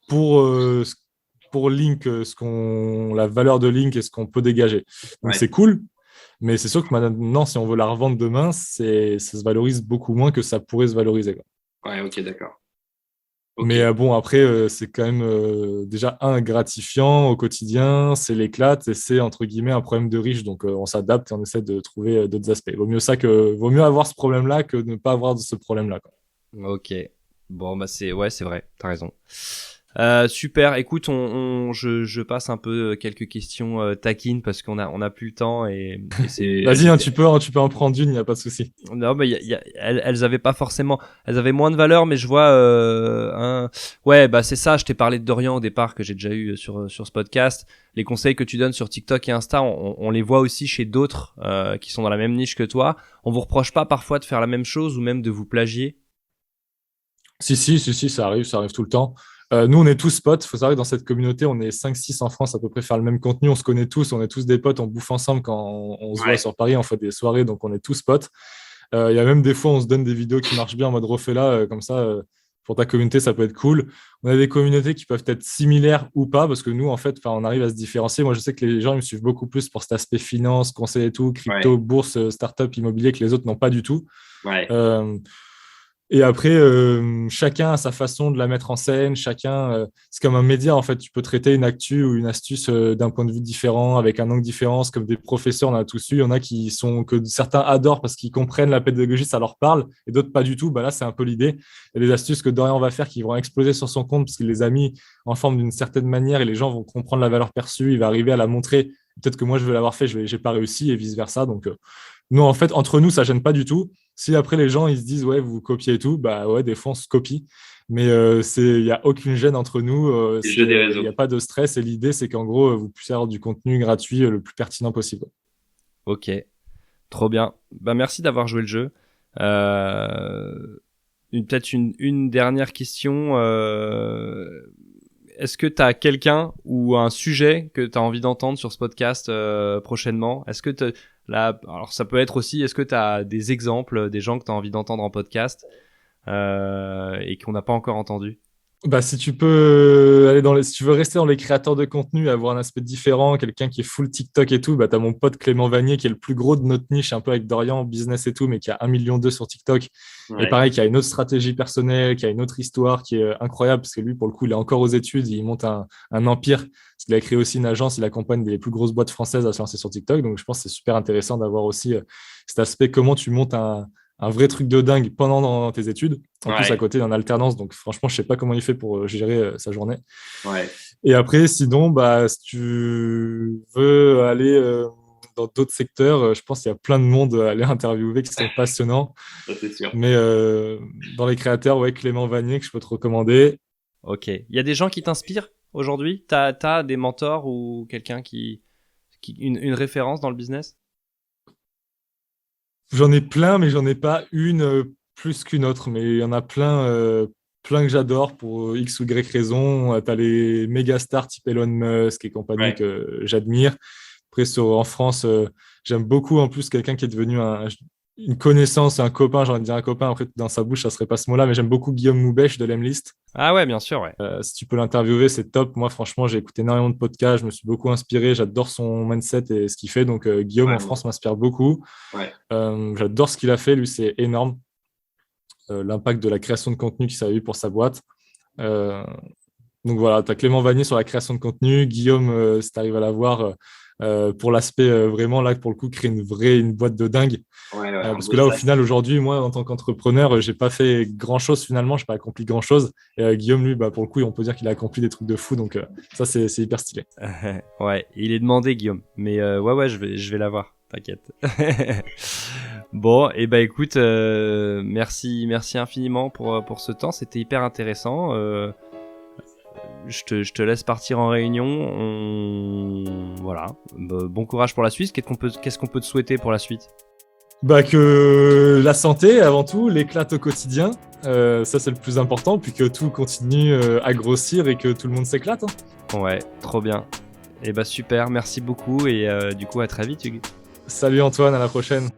pour Link, la valeur de Link et ce qu'on peut dégager. Donc c'est cool, mais c'est sûr que maintenant, si on veut la revendre demain, ça se valorise beaucoup moins que ça pourrait se valoriser, quoi. Ouais, ok, d'accord. Okay. Mais bon, après, c'est quand même déjà gratifiant au quotidien, c'est l'éclate et c'est entre guillemets un problème de riche. Donc on s'adapte et on essaie de trouver d'autres aspects. Vaut mieux avoir ce problème-là que de ne pas avoir ce problème-là, quoi. Ok. Bon, bah c'est vrai, t'as raison. Super. Écoute, je passe un peu quelques questions taquines parce qu'on a plus le temps et c'est. Vas-y, tu peux en prendre une, y a pas de souci. Non, mais elles avaient pas forcément, elles avaient moins de valeur, mais je vois ouais, bah c'est ça. Je t'ai parlé de Dorian au départ que j'ai déjà eu sur ce podcast. Les conseils que tu donnes sur TikTok et Insta, on les voit aussi chez d'autres qui sont dans la même niche que toi. On vous reproche pas parfois de faire la même chose ou même de vous plagier? Si, ça arrive tout le temps. Nous, on est tous potes. Il faut savoir que dans cette communauté, on est 5-6 en France à peu près faire le même contenu. On se connaît tous, on est tous des potes, on bouffe ensemble quand on se voit sur Paris, on fait des soirées, donc on est tous potes. Il y a même des fois, on se donne des vidéos qui marchent bien en mode refais-la, comme ça, pour ta communauté, ça peut être cool. On a des communautés qui peuvent être similaires ou pas, parce que nous, en fait, on arrive à se différencier. Moi, je sais que les gens ils me suivent beaucoup plus pour cet aspect finance, conseil et tout, crypto, bourse, start-up, immobilier, que les autres n'ont pas du tout. Et après, chacun a sa façon de la mettre en scène. Chacun, c'est comme un média, en fait. Tu peux traiter une actu ou une astuce d'un point de vue différent, avec un angle différent. C'est comme des professeurs, on a tous eu. Il y en a que certains adorent parce qu'ils comprennent la pédagogie, ça leur parle, et d'autres pas du tout. Bah là, c'est un peu l'idée. Il y a des astuces que Dorian va faire qui vont exploser sur son compte parce qu'il les a mis en forme d'une certaine manière et les gens vont comprendre la valeur perçue. Il va arriver à la montrer. Peut-être que moi, je vais l'avoir fait, j'ai pas réussi et vice-versa. Donc, nous, en fait, entre nous, ça gêne pas du tout. Si après les gens ils se disent ouais vous copiez et tout, bah ouais des fois on se copie, mais il y a aucune gêne entre nous, il n'y a pas de stress et l'idée c'est qu'en gros vous puissiez avoir du contenu gratuit le plus pertinent possible. Ok, trop bien. Bah merci d'avoir joué le jeu. Peut-être une dernière question. Est-ce que tu as quelqu'un ou un sujet que tu as envie d'entendre sur ce podcast prochainement? Est-ce que là, alors ça peut être aussi, est-ce que tu as des exemples, des gens que tu as envie d'entendre en podcast et qu'on n'a pas encore entendu? Bah, si tu peux si tu veux rester dans les créateurs de contenu, avoir un aspect différent, quelqu'un qui est full TikTok et tout, bah, tu as mon pote Clément Vanier qui est le plus gros de notre niche, un peu avec Dorian, business et tout, mais qui a 1,2 million sur TikTok. Et pareil, qui a une autre stratégie personnelle, qui a une autre histoire qui est incroyable, parce que lui, pour le coup, il est encore aux études, il monte un empire. Parce qu'il a créé aussi une agence, il accompagne des plus grosses boîtes françaises à se lancer sur TikTok. Donc, je pense que c'est super intéressant d'avoir aussi cet aspect, comment tu montes un vrai truc de dingue pendant tes études, en plus à côté d'un alternance. Donc, franchement, je sais pas comment il fait pour gérer sa journée. Et après, sinon, bah, si tu veux aller dans d'autres secteurs, je pense qu'il y a plein de monde à aller interviewer qui sont passionnants. Ça, c'est sûr. Mais dans les créateurs, Clément Vanier, que je peux te recommander. Ok. Il y a des gens qui t'inspirent aujourd'hui? T'as des mentors ou quelqu'un une référence dans le business? J'en ai plein, mais j'en ai pas une plus qu'une autre. Mais il y en a plein que j'adore pour X ou Y raison. Tu as les méga stars type Elon Musk et compagnie que j'admire. Après, en France, j'aime beaucoup en plus quelqu'un qui est devenu une connaissance, un copain, j'ai envie de dire un copain. Après, dans sa bouche, ça serait pas ce mot-là, mais j'aime beaucoup Guillaume Moubèche de l'Emlist. Ah ouais, bien sûr, ouais. Si tu peux l'interviewer, c'est top. Moi, franchement, j'ai écouté énormément de podcasts, je me suis beaucoup inspiré, j'adore son mindset et ce qu'il fait. Donc, Guillaume en France m'inspire beaucoup. J'adore ce qu'il a fait, lui, c'est énorme. L'impact de la création de contenu qu'il s'est eu pour sa boîte. Donc voilà, tu as Clément Vanier sur la création de contenu, Guillaume, si tu arrives à l'avoir, pour l'aspect vraiment là, pour le coup, créer une boîte de dingue. Parce que là, au final, aujourd'hui, moi, en tant qu'entrepreneur, j'ai pas fait grand-chose finalement, j'ai pas accompli grand-chose. Et Guillaume, lui, pour le coup, on peut dire qu'il a accompli des trucs de fou, donc ça, c'est hyper stylé. Ouais, il est demandé, Guillaume. Mais ouais, je vais l'avoir, t'inquiète. Bon, et écoute, merci infiniment pour ce temps, c'était hyper intéressant. Je te laisse partir en réunion. Voilà. Bon courage pour la suite. Qu'est-ce qu'on peut te souhaiter pour la suite? Que la santé avant tout, l'éclate au quotidien, ça c'est le plus important, puis que tout continue à grossir et que tout le monde s'éclate. Ouais, trop bien. Et super, merci beaucoup et du coup à très vite Hugues. Salut Antoine, à la prochaine.